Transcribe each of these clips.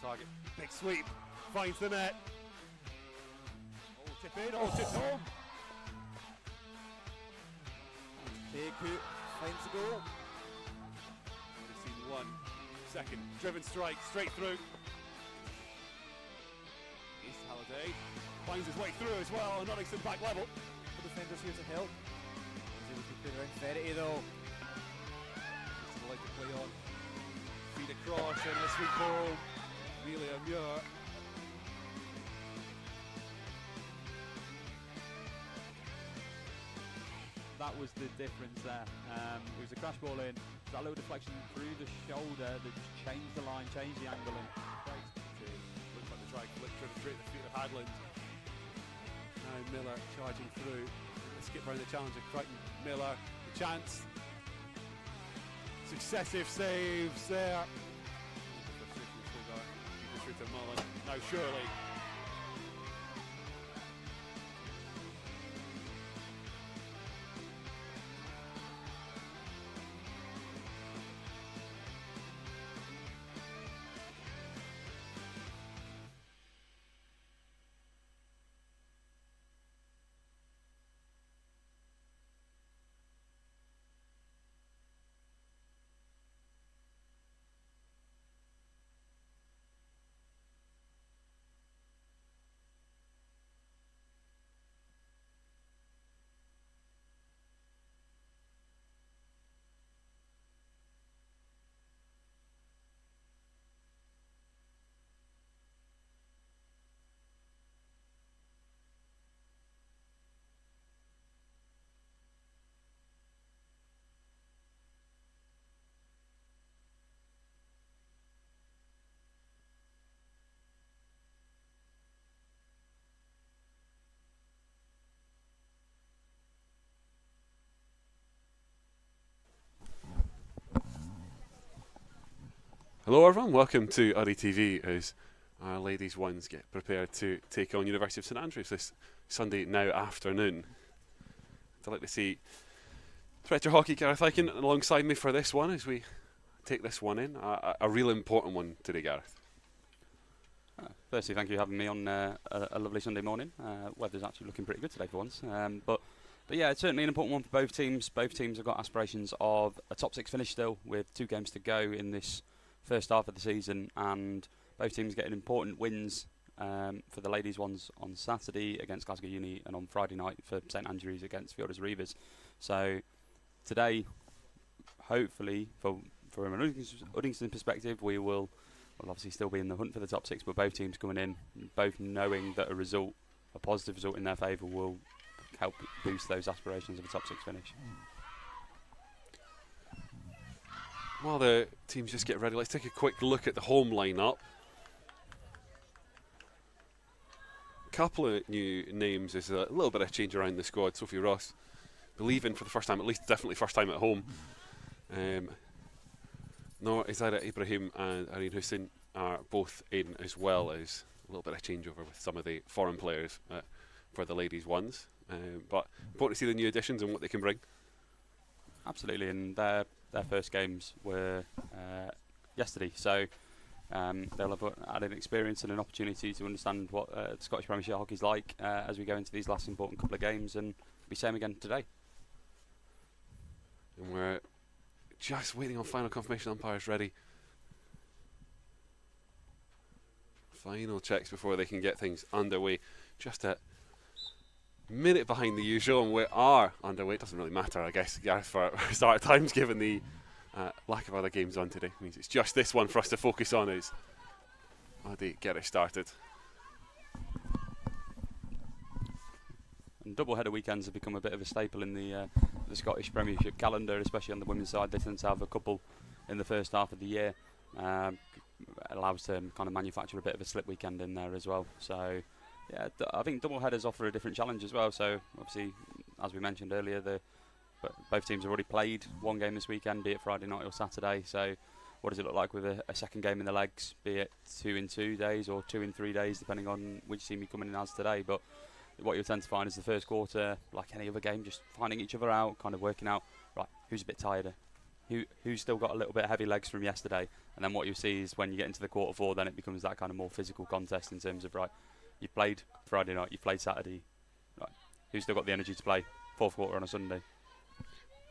target. Big sweep, finds the net. Oh, tip in, oh, tip home. Keku finds the goal. We've seen 1 second, driven strike, straight through. East Halliday finds his way through as well, and Uddingston back level. The defenders here to help. He's able to put around Ferretti though. Still like to play on. Feed across and a sweet ball. Really a Muir. That was the difference there. It was a crash ball in. That little deflection through the shoulder that just changed the line, changed the angle. And looks like the try flick straight at the feet of Hadland. Now Miller charging through. Let's skip around the challenger. Crichton, Miller, the chance. Successive saves there. Through to Mullen. Now surely. Hello everyone, welcome to UDDY TV as our ladies ones get prepared to take on University of St Andrews this Sunday now afternoon. I'd like to see Director Hockey Gareth Eichen alongside me for this one as we take this one in. A real important one today, Gareth. Firstly, thank you for having me on a lovely Sunday morning. Weather's actually looking pretty good today for once. But yeah, it's certainly an important one for both teams. Both teams have got aspirations of a top 6 finish still with 2 games to go in this first half of the season, and both teams getting important wins for the ladies ones on Saturday against Glasgow Uni and on Friday night for St Andrews against Fielders Reivers. So today, hopefully, from an Uddingston perspective, we will obviously still be in the hunt for the top 6, but both teams coming in, both knowing that a positive result in their favour will help boost those aspirations of a top 6 finish. While the teams just get ready, let's take a quick look at the home lineup. A couple of new names. There's a little bit of change around the squad. Sophie Ross, believing for the first time, at least definitely first time at home. Izara Ibrahim and Irene Hussein are both in, as well as a little bit of changeover with some of the foreign players for the ladies ones. But important to see the new additions and what they can bring. Absolutely, and their first games were yesterday, so they'll have added experience and an opportunity to understand what the Scottish Premiership hockey is like as we go into these last important couple of games, and be same again today. And we're just waiting on final confirmation. Umpires ready. Final checks before they can get things underway. Just a minute behind the usual, and we are underway. It doesn't really matter, I guess, Gareth, for start times, given the lack of other games on today. It means it's just this one for us to focus on as they get it started. And double-header weekends have become a bit of a staple in the Scottish Premiership calendar, especially on the women's side. They tend to have a couple in the first half of the year. Allows them kind of manufacture a bit of a slip weekend in there as well. So yeah, I think double headers offer a different challenge as well. So obviously, as we mentioned earlier, both teams have already played one game this weekend, be it Friday night or Saturday. So what does it look like with a second game in the legs, be it 2 in 2 days or 2 in 3 days, depending on which team you're coming in as today. But what you'll tend to find is the first quarter, like any other game, just finding each other out, kind of working out, right, who's a bit tireder, who's still got a little bit of heavy legs from yesterday, and then what you see is when you get into the quarter four, then it becomes that kind of more physical contest in terms of, right, you played Friday night, you played Saturday, right, who's still got the energy to play fourth quarter on a Sunday?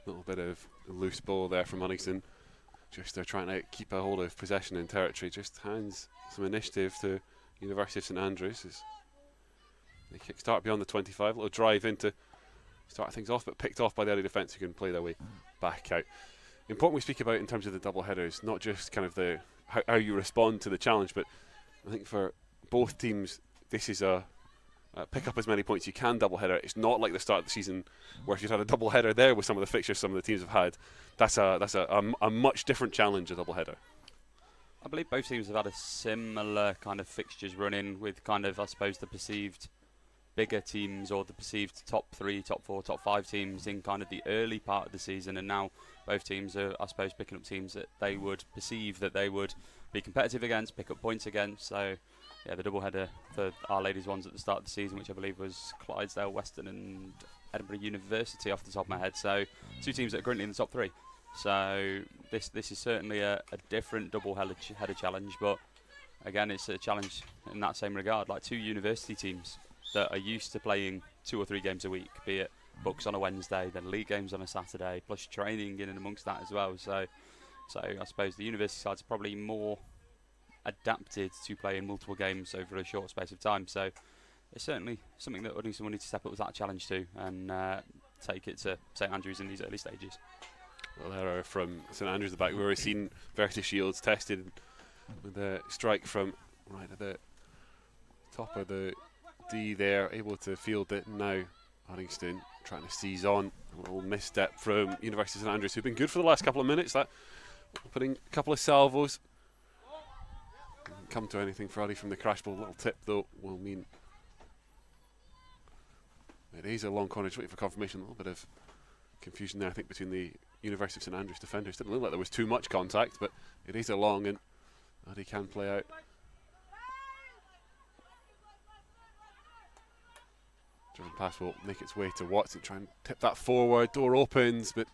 A little bit of loose ball there from Uddingston. Just they're trying to keep a hold of possession in territory. Just hands some initiative to University of St Andrews as they kick start beyond the 25. A little drive in to start things off, but picked off by the early defence who can play their way back out. Important we speak about in terms of the double headers, not just kind of the how you respond to the challenge, but I think for both teams this is a pick up as many points you can double header. It's not like the start of the season where if you'd had a double header there with some of the fixtures some of the teams have had, that's a much different challenge, a double header. I believe both teams have had a similar kind of fixtures running with kind of, I suppose, the perceived bigger teams or the perceived top 3, top 4, top 5 teams in kind of the early part of the season, and now both teams are, I suppose, picking up teams that they would perceive that they would be competitive against, pick up points against. So yeah, the double header for our ladies ones at the start of the season, which I believe was Clydesdale, Western and Edinburgh University off the top of my head. So two teams that are currently in the top 3. So this is certainly a different double header challenge, but again, it's a challenge in that same regard, like two university teams that are used to playing 2 or 3 games a week, be it books on a Wednesday, then league games on a Saturday, plus training in and amongst that as well. So I suppose the university side's probably more adapted to playing multiple games over a short space of time. So it's certainly something that Uddingston will need to step up with that challenge to and take it to St Andrews in these early stages. Well, there are from St Andrews at the back. We've already seen Verity Shields tested with a strike from right at the top of the D there, able to field it. Now Uddingston trying to seize on. A little misstep from University of St Andrews, who've been good for the last couple of minutes. That putting a couple of salvos. Didn't come to anything for Uddy from the crash ball. Little tip though will mean it is a long corner. Just waiting for confirmation. A little bit of confusion there, I think, between the University of St Andrews defenders. Didn't look like there was too much contact, but it is a long and Uddy can play out. Driven pass will make its way to Watson, try and tip that forward. Door opens, but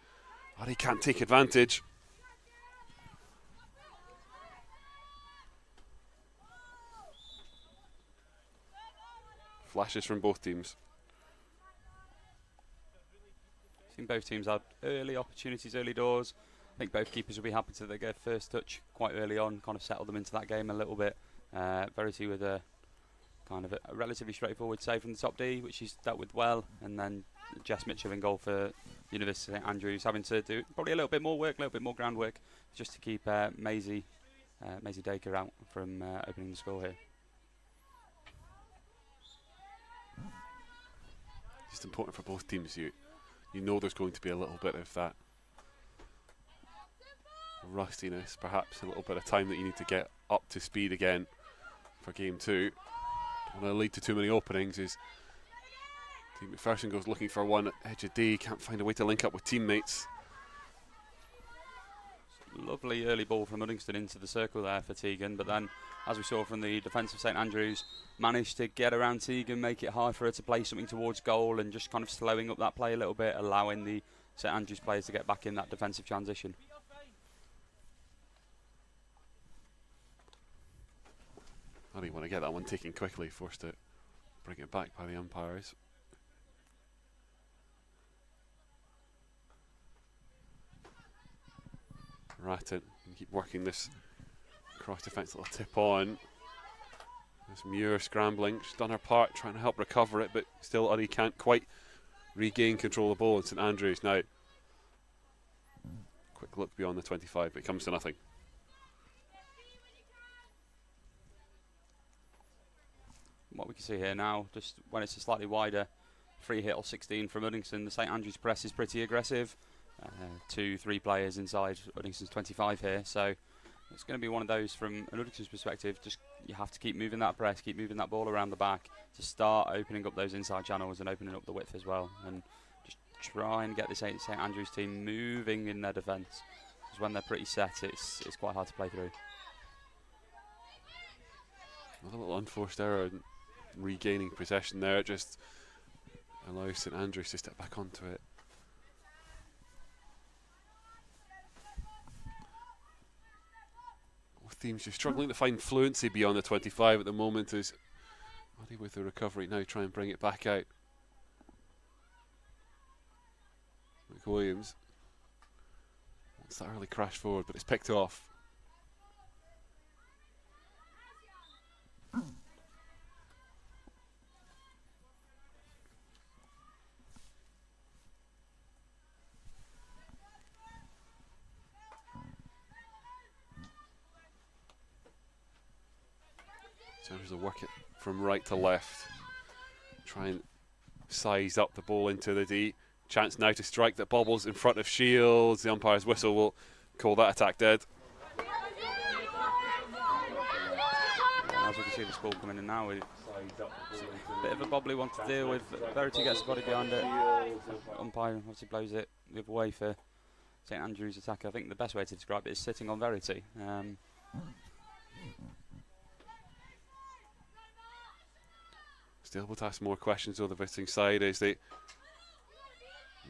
Uddy can't take advantage. Flashes from both teams. I think both teams had early opportunities, early doors. I think both keepers will be happy to get first touch quite early on, kind of settle them into that game a little bit. Verity with a kind of a relatively straightforward save from the top D, which she's dealt with well, and then Jess Mitchell in goal for University of St Andrews, having to do probably a little bit more work, a little bit more groundwork, just to keep Maisie Dacre out from opening the score here. Just important for both teams. You know there's going to be a little bit of that rustiness, perhaps a little bit of time that you need to get up to speed again for game 2. Don't want to lead to too many openings as Team McPherson goes looking for one at edge of D, can't find a way to link up with teammates. Lovely early ball from Uddingston into the circle there for Tegan, but then, as we saw from the defence of St Andrews, managed to get around Tegan, make it hard for her to play something towards goal, and just kind of slowing up that play a little bit, allowing the St Andrews players to get back in that defensive transition. I didn't want to get that one taken quickly, forced to bring it back by the umpires. Ratton can keep working this cross defence, little tip on. There's Muir scrambling, she's done her part, trying to help recover it, but still Uddy can't quite regain control of the ball. And St Andrews now, quick look beyond the 25, but it comes to nothing. What we can see here now, just when it's a slightly wider free hit or 16 from Uddingston, the St Andrews press is pretty aggressive. 2-3 players inside Uddingston's 25 here, so it's going to be one of those from an Uddingston's perspective. Just you have to keep moving that press, keep moving that ball around the back to start opening up those inside channels and opening up the width as well, and just try and get the St Andrews team moving in their defence, because when they're pretty set, it's quite hard to play through. A little unforced error in regaining possession there, it just allows St Andrews to step back onto it. teams just struggling to find fluency beyond the 25 at the moment. Is Uddy with the recovery now, try and bring it back out. McWilliams wants that early crash forward, but it's picked off. Andrews will work it from right to left. Try and size up the ball into the D. Chance now to strike that bobbles in front of Shields. The umpire's whistle will call that attack dead. As we can see the score coming in now, it's a bit of a bobbly one to deal with. Verity gets the body behind it. Umpire obviously blows it the other way for St Andrews attacker. I think the best way to describe it is sitting on Verity. Still able to ask more questions on the visiting side as they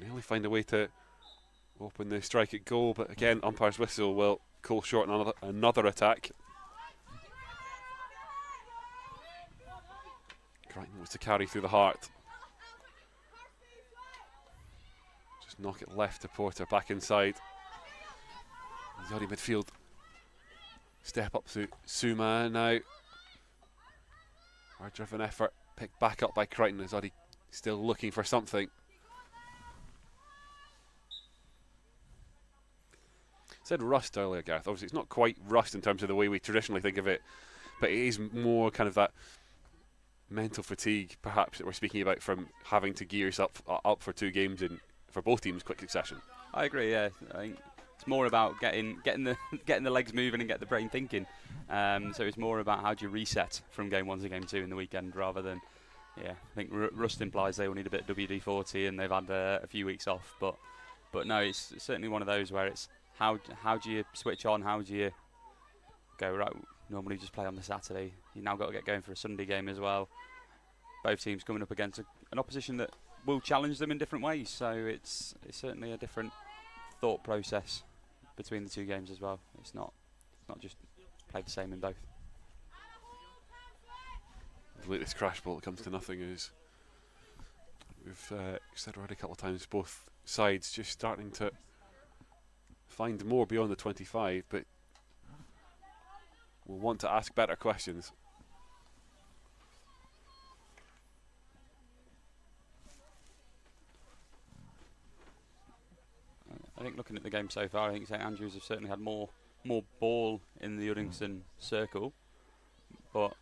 nearly find a way to open the strike at goal, but again, umpire's whistle will call short another attack. Crichton was to carry through the heart. Just knock it left to Porter, back inside. The Uddy midfield step up to Suma now. Hard driven effort. Picked back up by Crichton as Uddy still looking for something. Said rust earlier, Gareth. Obviously, it's not quite rust in terms of the way we traditionally think of it, but it is more kind of that mental fatigue, perhaps, that we're speaking about from having to gear yourself up for 2 games in for both teams quick succession. I agree. Yeah, I think it's more about getting the legs moving and get the brain thinking. So it's more about how do you reset from game 1 to game 2 in the weekend, rather than, I think rust implies they will need a bit of WD-40 and they've had a few weeks off. But no, it's certainly one of those where it's how do you switch on? How do you go right? Normally just play on the Saturday. You now got to get going for a Sunday game as well. Both teams coming up against an opposition that will challenge them in different ways. So it's certainly a different thought process between the 2 games as well. It's not just play the same in both. The latest crash ball that comes to nothing is, we've said already a couple of times, both sides just starting to find more beyond the 25, but we'll want to ask better questions. I think looking at the game so far, I think St Andrews have certainly had more ball in the Uddingston circle, but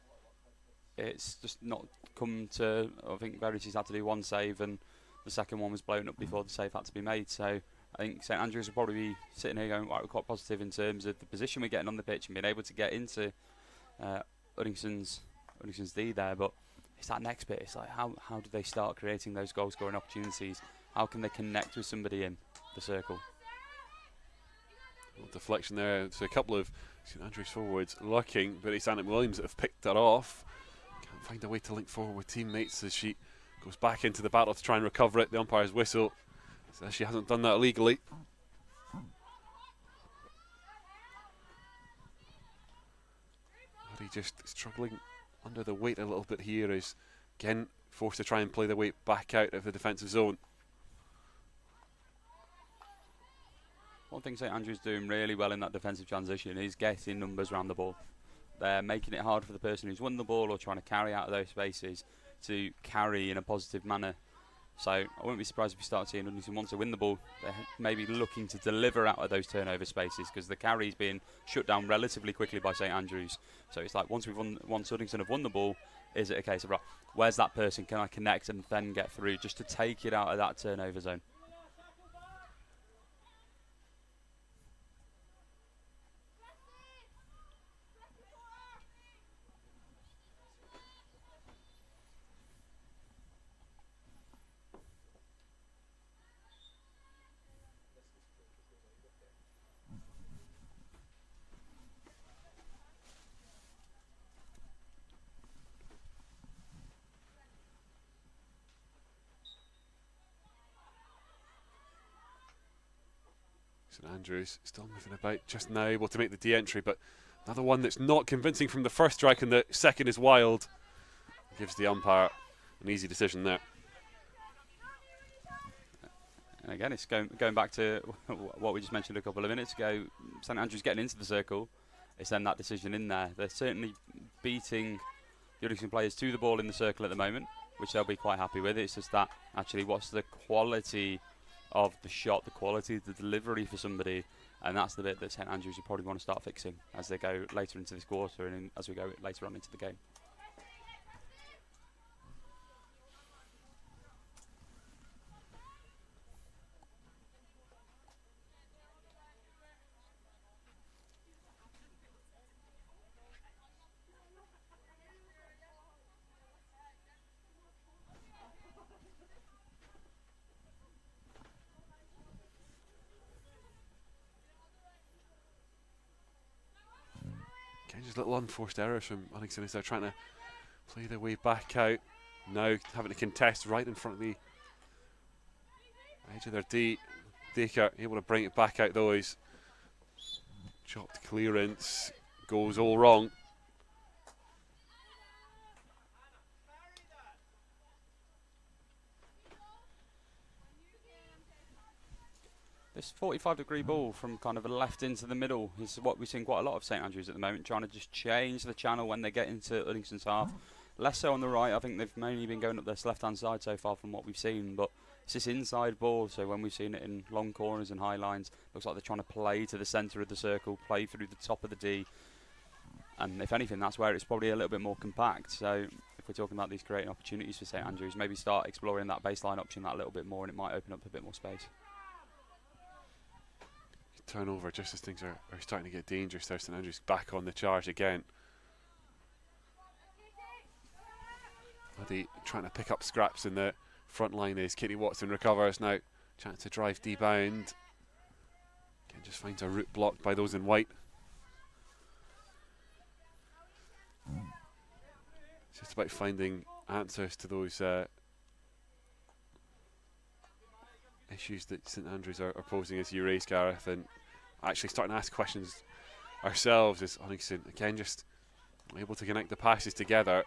it's just not come to. I think Verity's had to do 1 save, and the second one was blown up before the save had to be made. So I think St Andrews will probably be sitting here going, right, we're quite positive in terms of the position we're getting on the pitch and being able to get into Uddingston's D there. But it's that next bit. It's like how do they start creating those goal scoring opportunities? How can they connect with somebody in the circle? Deflection there. So a couple of St Andrews forwards lurking, but it's Anna Williams that have picked that off. Can't find a way to link forward with teammates as she goes back into the battle to try and recover it. The umpire's whistle says she hasn't done that illegally. Uddy just struggling under the weight a little bit here, is again forced to try and play the weight back out of the defensive zone. One thing St Andrews doing really well in that defensive transition is getting numbers around the ball. They're making it hard for the person who's won the ball or trying to carry out of those spaces to carry in a positive manner. So I wouldn't be surprised if we start seeing Uddingston want to win the ball. They're maybe looking to deliver out of those turnover spaces because the carry's being shut down relatively quickly by St Andrews. So it's like once Uddingston have won the ball, is it a case of, right, where's that person? Can I connect and then get through just to take it out of that turnover zone? St Andrews still moving about, just now able to make the D-entry, but Another one that's not convincing from the first strike, and the second is wild. Gives the umpire an easy decision there. And again, it's going back to what we just mentioned a couple of minutes ago. St Andrews getting into the circle. It's then that decision in there. They're certainly beating the Uddingston players to the ball in the circle at the moment, which they'll be quite happy with. It's just that, actually, what's the quality of the shot, the quality of the delivery for somebody, and that's the bit that St Andrews will probably want to start fixing as they go later into this quarter and as we go later on into the game. Okay, just little unforced errors from Uddingston as they're trying to play their way back out. Now having to contest right in front of the edge of their D. Dacre able to bring it back out though. His chopped clearance goes all wrong. This 45-degree ball from kind of a left into the middle is what we've seen quite a lot of St Andrews at the moment, trying to just change the channel when they get into Uddingston's half. Less so on the right. I think they've mainly been going up this left-hand side so far from what we've seen, but it's this inside ball, so when we've seen it in long corners and high lines, looks like they're trying to play to the centre of the circle, play through the top of the D, and if anything, that's where it's probably a little bit more compact. So if we're talking about these creating opportunities for St Andrews, maybe start exploring that baseline option that a little bit more, and it might open up a bit more space. Turnover just as things are starting to get dangerous there. St Andrews back on the charge again. Uddy trying to pick up scraps in the front line as Kitty Watson recovers now. Chance to drive D-bound. Again, just finds a route blocked by those in white. It's just about finding answers to those issues that St Andrews are posing, as you raised, Gareth, and actually starting to ask questions ourselves as Uddingston again just able to connect the passes together.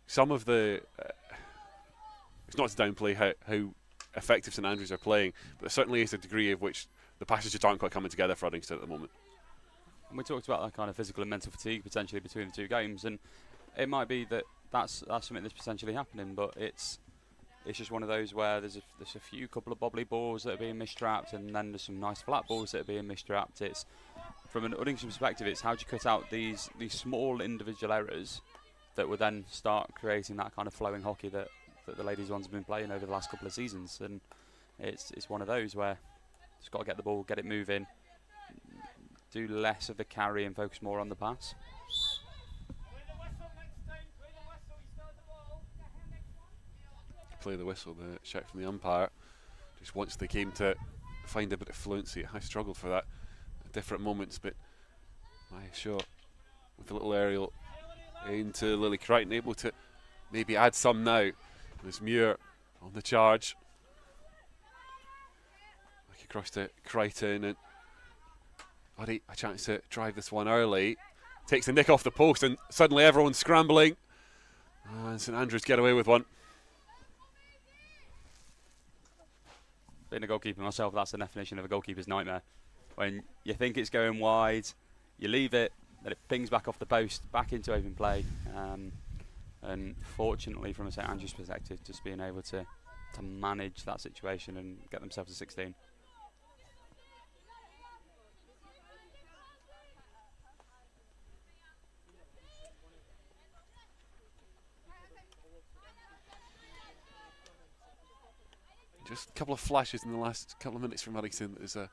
Some of the it's not to downplay how effective St Andrews are playing, but there certainly is a degree of which the passes just aren't quite coming together for Uddingston at the moment. And we talked about that kind of physical and mental fatigue potentially between the two games, and it might be that that's something that's potentially happening, but it's just one of those where there's a few couple of bobbly balls that are being mistrapped, and then there's some nice flat balls that are being mistrapped. It's from an Uddingston perspective, it's how do you cut out these small individual errors that will then start creating that kind of flowing hockey that the ladies ones have been playing over the last couple of seasons. And it's one of those where just got to get the ball, get it moving, do less of the carry and focus more on the pass. Play the whistle, the shout from the umpire. Just wants the game to find a bit of fluency. I struggled for that at different moments, but I sure with a little aerial into Lily Crichton, able to maybe add some now. There's Muir on the charge. Back across to Crichton, and Uddy a chance to drive this one early. Takes the nick off the post, and suddenly everyone's scrambling. And St Andrews get away with one. Being a goalkeeper myself, that's the definition of a goalkeeper's nightmare. When you think it's going wide, you leave it, then it pings back off the post, back into open play. And fortunately, from a St Andrews perspective, just being able to manage that situation and get themselves to 16. Just a couple of flashes in the last couple of minutes from Uddingston. There's a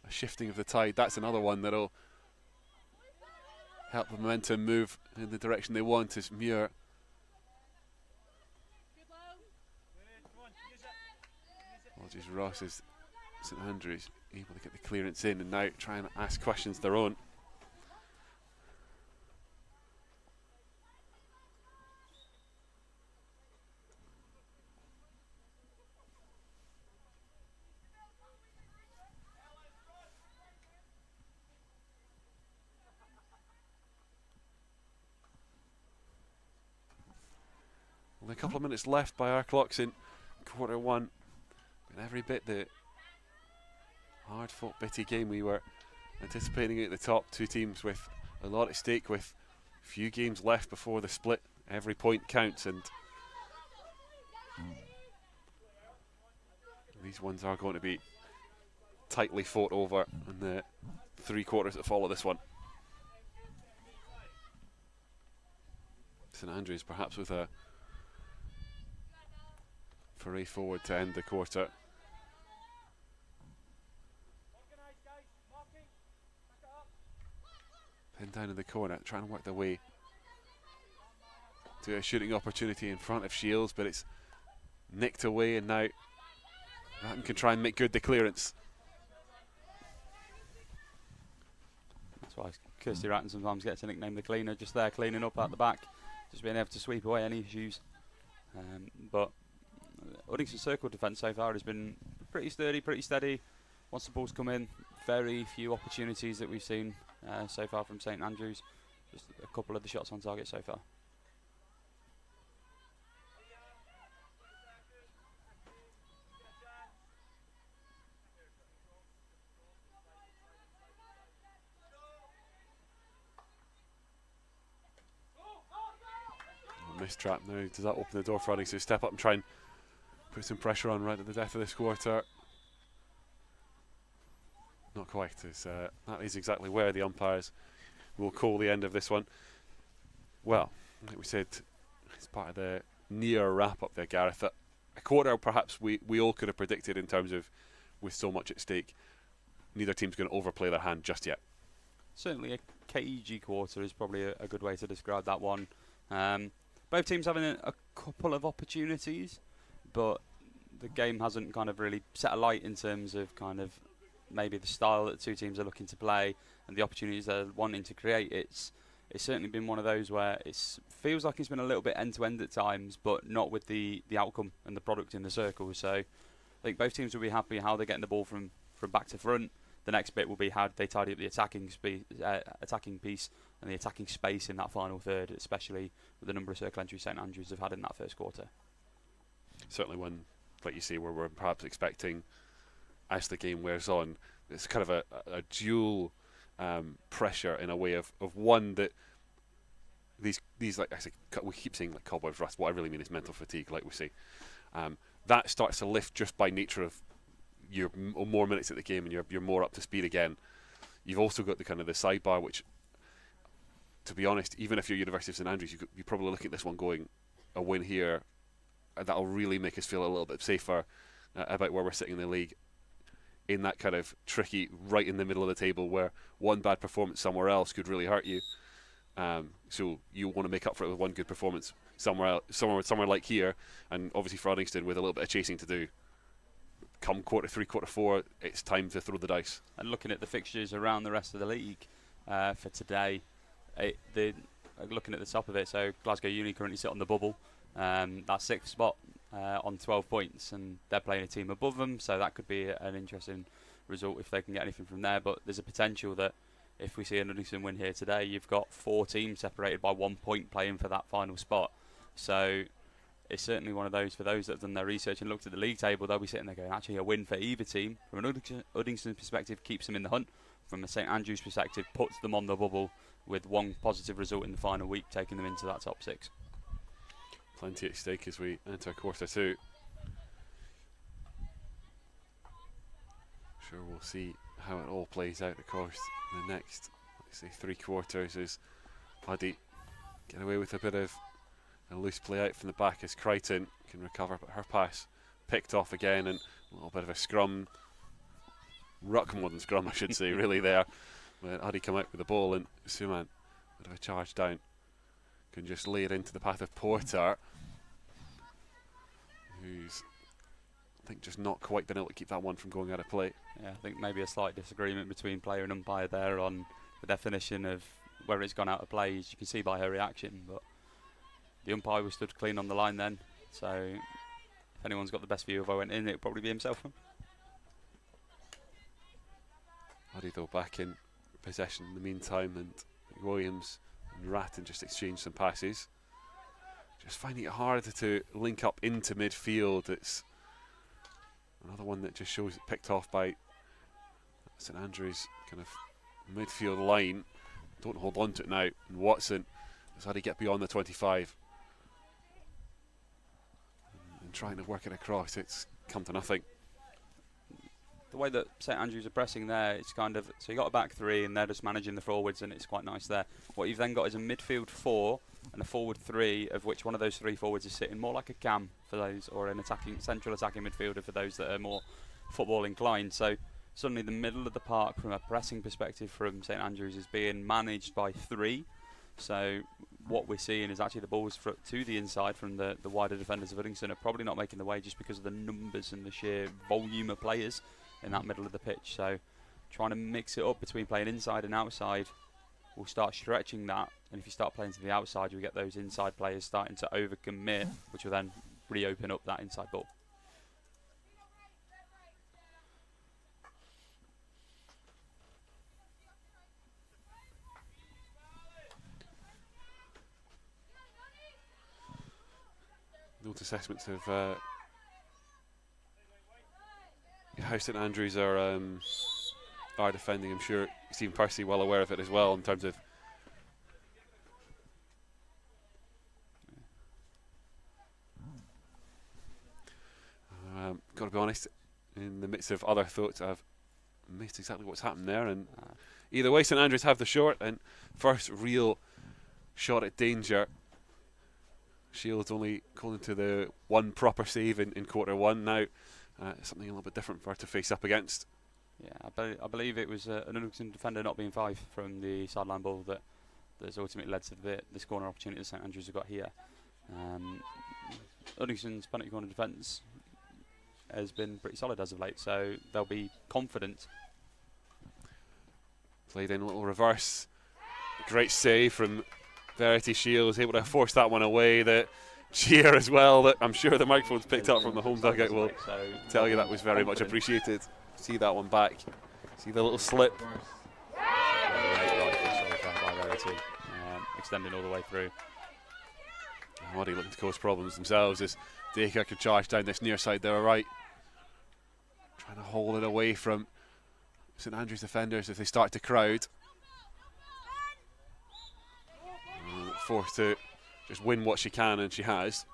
shifting of the tide. That's another one that'll help the momentum move in the direction they want. As Muir apologies, Ross is St Andrews able to get the clearance in and now trying to ask questions their own. And a couple of minutes left by our clocks in quarter one. And every bit the hard-fought, bitty game we were anticipating at the top. Two teams with a lot at stake, with few games left before the split. Every point counts, and these ones are going to be tightly fought over in the 3 quarters that follow this one. St Andrews perhaps with a foray forward to end the quarter. Pinned down in the corner, trying to work their way to a shooting opportunity in front of Shields, but it's nicked away, and now Ratton can try and make good the clearance. That's why Kirsty Ratton sometimes gets a nickname the cleaner, just there cleaning up at the back, just being able to sweep away any issues. But Uddingston's circle defence so far has been pretty sturdy, pretty steady. Once the ball's come in, very few opportunities that we've seen so far from St Andrews. Just a couple of the shots on target so far. Missed trap now. Does that open the door for Uddingston to step up and try and put some pressure on right at the death of this quarter? Not quite. That is exactly where the umpires will call the end of this one. Well, like we said, it's part of the near wrap-up there, Gareth. A quarter perhaps we all could have predicted in terms of with so much at stake. Neither team's going to overplay their hand just yet. Certainly a cagey quarter is probably a good way to describe that one. Both teams having a couple of opportunities, but the game hasn't kind of really set alight in terms of kind of maybe the style that the two teams are looking to play and the opportunities they're wanting to create. It's certainly been one of those where it feels like it's been a little bit end-to-end at times, but not with the outcome and the product in the circle. So I think both teams will be happy how they're getting the ball from back to front. The next bit will be how they tidy up the attacking piece and the attacking space in that final third, especially with the number of circle entries St Andrews have had in that first quarter. Certainly one, like you say, where we're perhaps expecting, as the game wears on, it's kind of a dual pressure in a way of one that these like I say, we keep saying like cobwebs rust. What I really mean is mental fatigue, like we say. That starts to lift just by nature of your more minutes at the game, and you're more up to speed again. You've also got the kind of the sidebar, which, to be honest, even if you're University of St Andrews, you probably look at this one going, a win here, that'll really make us feel a little bit safer about where we're sitting in the league. In that kind of tricky, right in the middle of the table, where one bad performance somewhere else could really hurt you. So you want to make up for it with one good performance somewhere like here, and obviously for Uddingston with a little bit of chasing to do. Come quarter 3, quarter 4, it's time to throw the dice. And looking at the fixtures around the rest of the league for today, looking at the top of it, so Glasgow Uni currently sit on the bubble, that 6th spot on 12 points, and they're playing a team above them, so that could be an interesting result if they can get anything from there. But there's a potential that if we see an Uddingston win here today, you've got 4 teams separated by 1 point playing for that final spot. So it's certainly one of those, for those that have done their research and looked at the league table, they'll be sitting there going, actually a win for either team, from an Uddingston perspective, keeps them in the hunt. From a St Andrews perspective, puts them on the bubble, with one positive result in the final week, taking them into that top 6. Plenty at stake as we enter quarter 2. Sure, we'll see how it all plays out, of course, in the next, let's say, 3 quarters, as Paddy get away with a bit of a loose play out from the back as Crichton can recover, but her pass picked off again, and a little bit of a scrum, ruck more than scrum I should say, really there, where Addy come out with the ball, and Suman, bit of a charge down, can just lay it into the path of Porter, who's I think just not quite been able to keep that one from going out of play. Yeah, I think maybe a slight disagreement between player and umpire there on the definition of where it's gone out of play, as you can see by her reaction, but the umpire was stood clean on the line then, so if anyone's got the best view of where went in, it would probably be himself. Addy though back in possession in the meantime, and Williams and Ratton just exchanged some passes. just finding it hard to link up into midfield. It's another one that just shows it picked off by St Andrews' kind of midfield line. Don't hold on to it now. And Watson has had to get beyond the 25. And trying to work it across, it's come to nothing. The way that St Andrews are pressing there, it's kind of, so you got a back three and they're just managing the forwards, and it's quite nice there. What you've then got is a midfield four and a forward three, of which one of those three forwards is sitting more like a cam for those, or an central attacking midfielder for those that are more football inclined. So suddenly the middle of the park from a pressing perspective from St Andrews is being managed by three. So what we're seeing is actually the balls to the inside from the wider defenders of Uddingston are probably not making the way just because of the numbers and the sheer volume of players in that middle of the pitch. So trying to mix it up between playing inside and outside will start stretching that, and if you start playing to the outside, you'll get those inside players starting to overcommit, which will then reopen up that inside ball. Note assessments of how St Andrews are defending. I'm sure Stephen Percy well aware of it as well in terms of got to be honest, in the midst of other thoughts I've missed exactly what's happened there, and either way St Andrews have the short and first real shot at danger. Shields only calling to the one proper save in quarter one. Now something a little bit different for her to face up against. Yeah, I believe it was an Uddingston defender not being five from the sideline ball that's ultimately led to this corner opportunity that St Andrews have got here. Uddingston's penalty corner defence has been pretty solid as of late, so they'll be confident. Played in a little reverse. Great save from Verity. Shields able to force that one away. The cheer as well that I'm sure the microphones picked up from the home dugout will tell you that was very much appreciated. See that one back. See the little slip. Extending all the way through. Already looking to cause problems themselves as Dacre could charge down this near side. They were right. Trying to hold it away from St Andrews defenders as they start to crowd. Forced to just win what she can, and she has.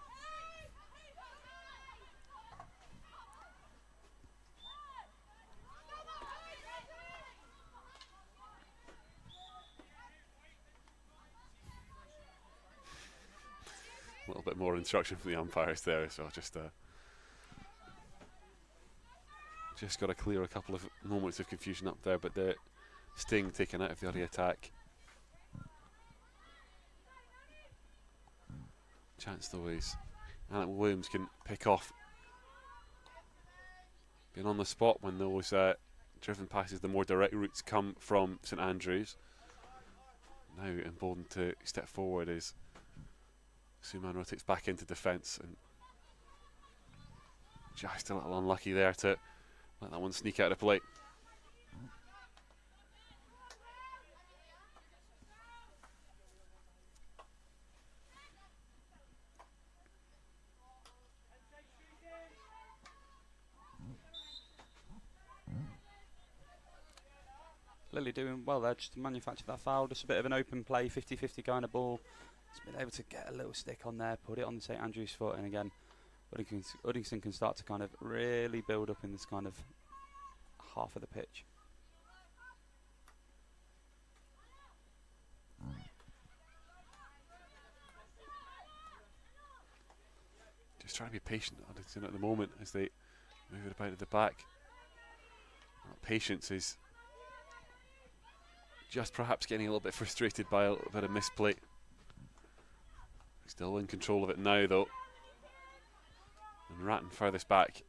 A little bit more instruction from the umpires there, so just got to clear a couple of moments of confusion up there, but the sting taken out of the early attack. Chance though is Alec Williams can pick off being on the spot when those driven passes, the more direct routes come from St Andrews. Now emboldened to step forward as Suman rotates back into defence, and just a little unlucky there to let that one sneak out of play. Lily doing well there just to manufacture that foul. Just a bit of an open play, 50-50 kind of ball. It's been able to get a little stick on there, put it on the St Andrews foot, and again, Uddingston can start to kind of really build up in this kind of half of the pitch. Just trying to be patient at the moment as they move it about at the back. Patience is just perhaps getting a little bit frustrated by a little bit of misplay. Still in control of it now though. And Ratton furthest back.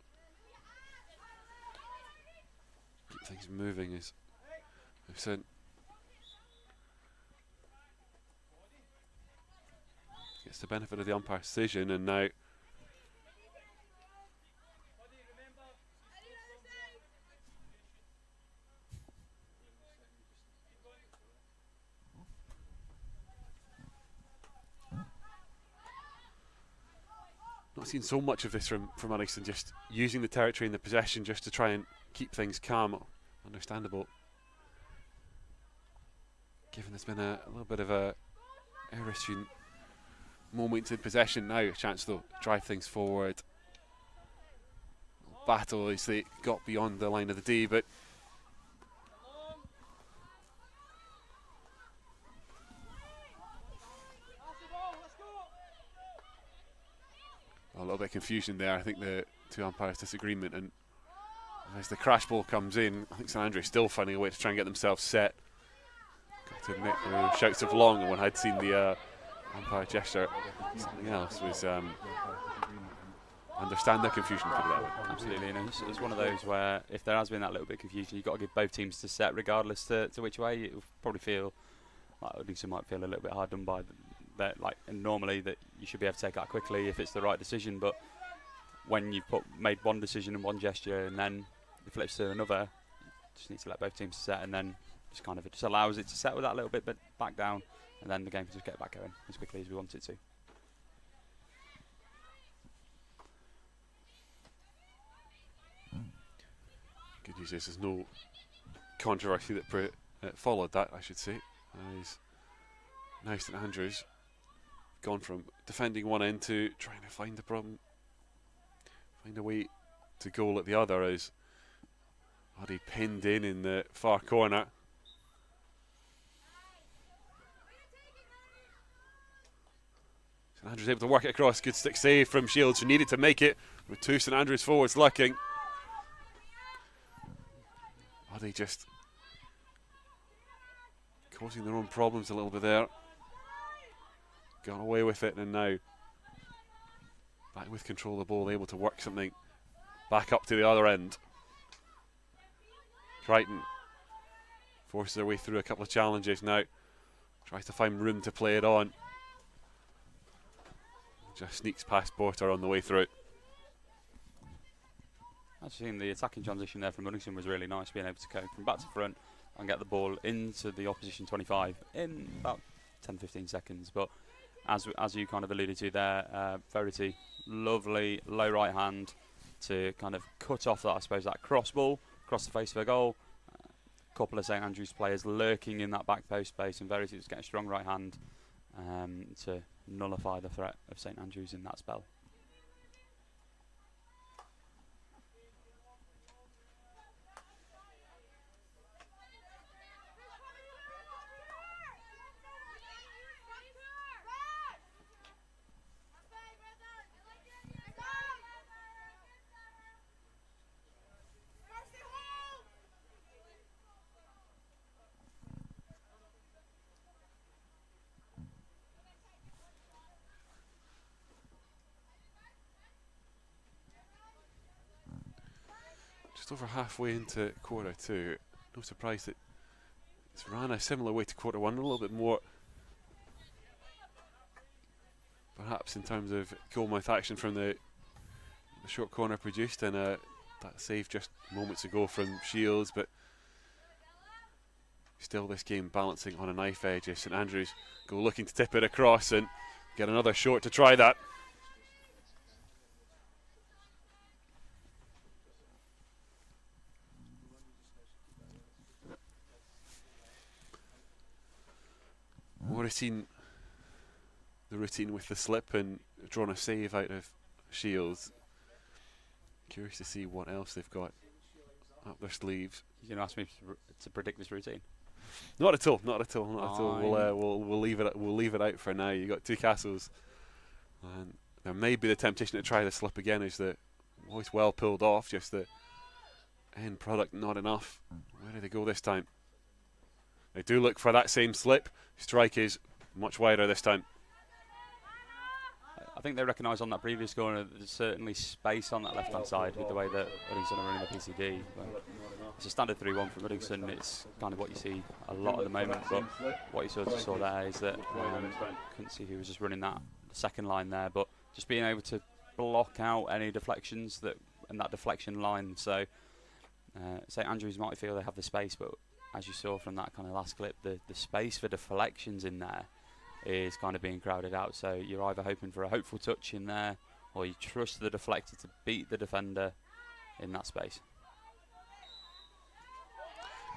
Keep things moving as we've said. Gets the benefit of the umpire's decision, and now Not seen so much of this from Uddingston, just using the territory and the possession just to try and keep things calm. Understandable, given there's been a little bit of a error-tuned moment in possession. Now a chance to drive things forward. Battle as they got beyond the line of the D, but a little bit of confusion there. I think the two umpires' disagreement, and as the crash ball comes in, I think St Andrews still finding a way to try and get themselves set. Got to admit, there were shouts of long, and when I'd seen the umpire gesture, something else was understand the confusion for that. Absolutely, and it's one of those where if there has been that little bit of confusion, you've got to give both teams to set regardless to which way. You probably feel like Uddingston might feel a little bit hard done by that. Like, and normally that you should be able to take that quickly if it's the right decision, but when you've made one decision and one gesture and then it flips to another, you just need to let both teams set, and then just kind of it just allows it to settle that little bit but back down, and then the game can just get back going as quickly as we want it to. Good news is there's no controversy that followed that, I should say. As now St Andrews gone from defending one end to trying to find the problem, find a way to goal at the other, as Uddy pinned in the far corner. St Andrews able to work it across. Good stick save from Shields, who needed to make it with two St Andrews forwards lurking. Uddy just causing their own problems a little bit there. Gone away with it, and now back with control of the ball, able to work something back up to the other end. Triton forces their way through a couple of challenges now. Tries to find room to play it on. Just sneaks past Porter on the way through. I've seen the attacking transition there from Uddingston was really nice, being able to go from back to front and get the ball into the opposition 25 in about 10-15 seconds. But as you kind of alluded to there, Verity, lovely low right hand to kind of cut off that, I suppose, that cross ball across the face of a goal. A couple of St Andrews players lurking in that back post space, and Verity was getting a strong right hand to nullify the threat of St Andrews in that spell. Just over halfway into quarter two. No surprise that it's ran a similar way to quarter one, a little bit more perhaps in terms of goalmouth action from the short corner produced, and that save just moments ago from Shields, but still this game balancing on a knife edge as St Andrews go looking to tip it across and get another short to try that. Already seen the routine with the slip and drawn a save out of Shields. Curious to see what else they've got up their sleeves. You're going to ask me to predict this routine? Not at all. Not at all. Not at all. We'll leave it. We'll leave it out for now. You got two castles, and there may be the temptation to try the slip again. Is the voice well pulled off? Just the end product not enough. Where do they go this time? They do look for that same slip. Strike is much wider this time. I think they recognise on that previous corner that there's certainly space on that left-hand side with the way that Uddingston are running the PCD. It's a standard 3-1 from Uddingston. It's kind of what you see a lot at the moment, but what you sort of saw there is that couldn't see who was just running that second line there, but just being able to block out any deflections and that deflection line. So St Andrews might feel they have the space, but as you saw from that kind of last clip, the space for deflections in there is kind of being crowded out. So you're either hoping for a hopeful touch in there or you trust the deflector to beat the defender in that space.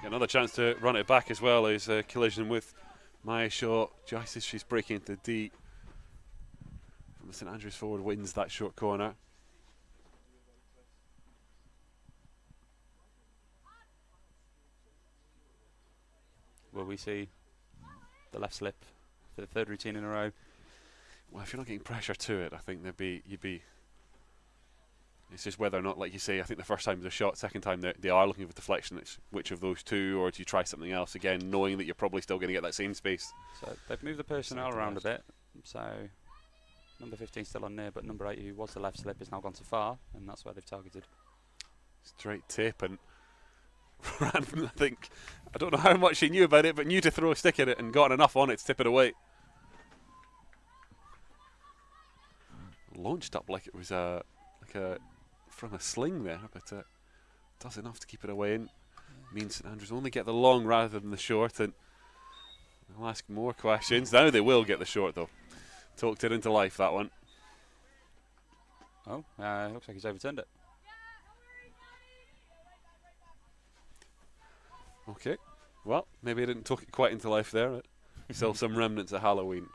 Another chance to run it back as well as a collision with Maya Shaw just as she's breaking into D. From the St Andrews forward, wins that short corner. Will we see the left slip for the third routine in a row? Well, if you're not getting pressure to it, I think you'd be. It's just whether or not, like you say, I think the first time was a shot, second time they are looking for deflection. It's which of those two, or do you try something else again, knowing that you're probably still going to get that same space? So they've moved the personnel around a bit. So number 15 still on near, but number 8, who was the left slip, has now gone to far, and that's where they've targeted. Straight tip, and Random, I don't know how much he knew about it, but knew to throw a stick at it and got enough on it to tip it away. Launched up like it was from a sling there, but does enough to keep it away in. Means St Andrews only get the long rather than the short, and I'll ask more questions. Now they will get the short though. Talked it into life, that one. Oh, looks like he's overturned it. Okay, well, maybe I didn't talk it quite into life there. But still some remnants of Halloween.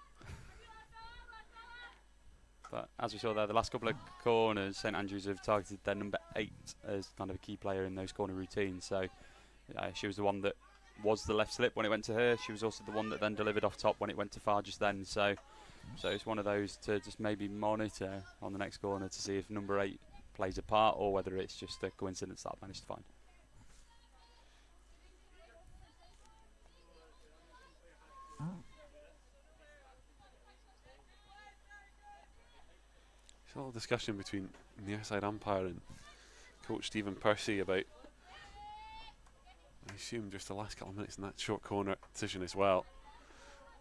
But as we saw there, the last couple of corners, St Andrews have targeted their number 8 as kind of a key player in those corner routines. So she was the one that was the left slip when it went to her. She was also the one that then delivered off top when it went to far just then. So it's one of those to just maybe monitor on the next corner to see if number 8 plays a part or whether it's just a coincidence that I've managed to find. There's a little discussion between the airside umpire and coach Stephen Percy about, I assume, just the last couple of minutes in that short corner decision as well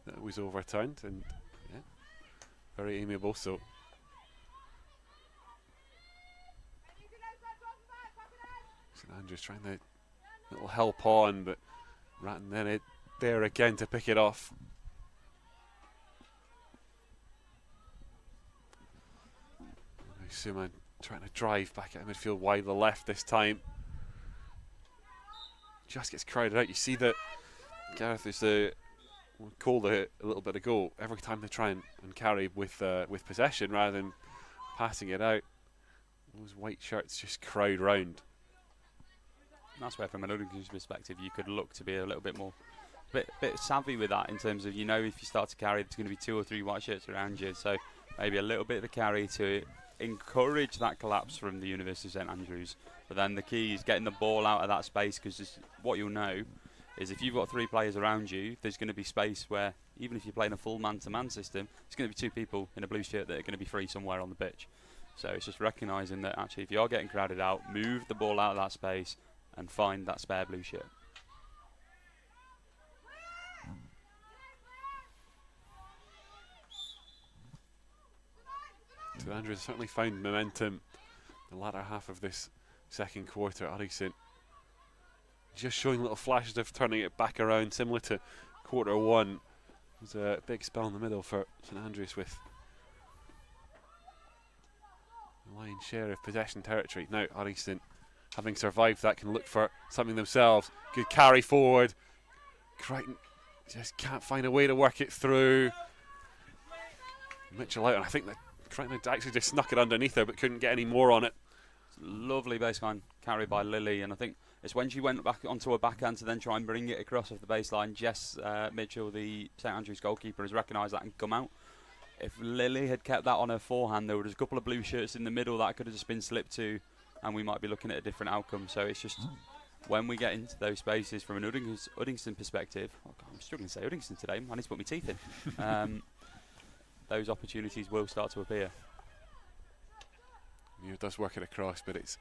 that was overturned, and yeah, very amiable. So St Andrews trying to little help on, but Ratton then there again to pick it off. Suman trying to drive back at midfield wide to the left this time. Just gets crowded out. You see that Gareth is we'll call it a little bit ago. Every time they try and carry with possession rather than passing it out, those white shirts just crowd round. And that's where, from an Uddingston perspective, you could look to be a little bit more, bit savvy with that in terms of, you know, if you start to carry, there's going to be 2 or 3 white shirts around you. So maybe a little bit of a carry to encourage that collapse from the University of St Andrews. But then the key is getting the ball out of that space, because what you'll know is if you've got 3 players around you, there's going to be space where, even if you're playing a full man-to-man system, it's going to be 2 people in a blue shirt that are going to be free somewhere on the pitch. So it's just recognising that actually if you are getting crowded out, move the ball out of that space and find that spare blue shirt. So Andrews certainly found momentum in the latter half of this second quarter. Uddingston just showing little flashes of turning it back around, similar to quarter 1. It was a big spell in the middle for St Andrews with the lion's share of possession territory. Now Uddingston, having survived that, can look for something themselves. Good carry forward. Crichton just can't find a way to work it through. Mitchell out, and I think that Crichton had actually just snuck it underneath her but couldn't get any more on it. Lovely baseline carry by Lily, and I think it's when she went back onto her backhand to then try and bring it across off the baseline. Jess Mitchell, the St Andrews goalkeeper, has recognised that and come out. If Lily had kept that on her forehand, there were just a couple of blue shirts in the middle that could have just been slipped to, and we might be looking at a different outcome. So it's just when we get into those spaces from an Uddingston perspective, oh God, I'm struggling to say Uddingston today, I need to put my teeth in. Those opportunities will start to appear. It does work it across, but it's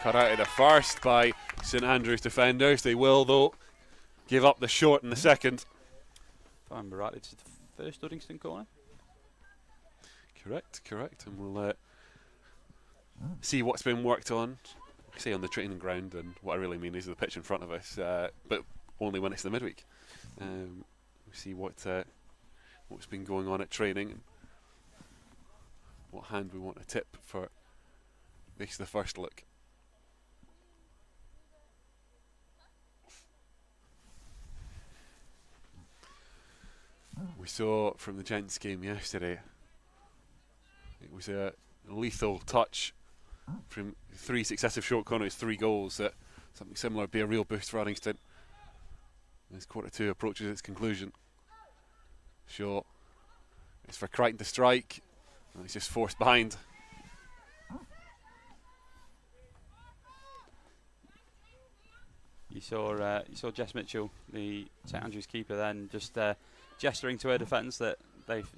cut out of the first by St Andrews defenders. They will, though, give up the short in the second. If I remember right, it's the first Uddingston corner. Correct. And we'll see what's been worked on, say on the training ground, and what I really mean is the pitch in front of us, but only when it's the midweek. We'll see what's been going on at training. what hand we want to tip for this the first look. We saw from the gents game yesterday, it was a lethal touch from 3 successive short corners, 3 goals, that something similar would be a real boost for Uddingston as quarter 2 approaches its conclusion. Shaw, it's for Crichton to strike, and he's just forced behind. You saw Jess Mitchell, the St Andrews keeper, then just gesturing to her defence that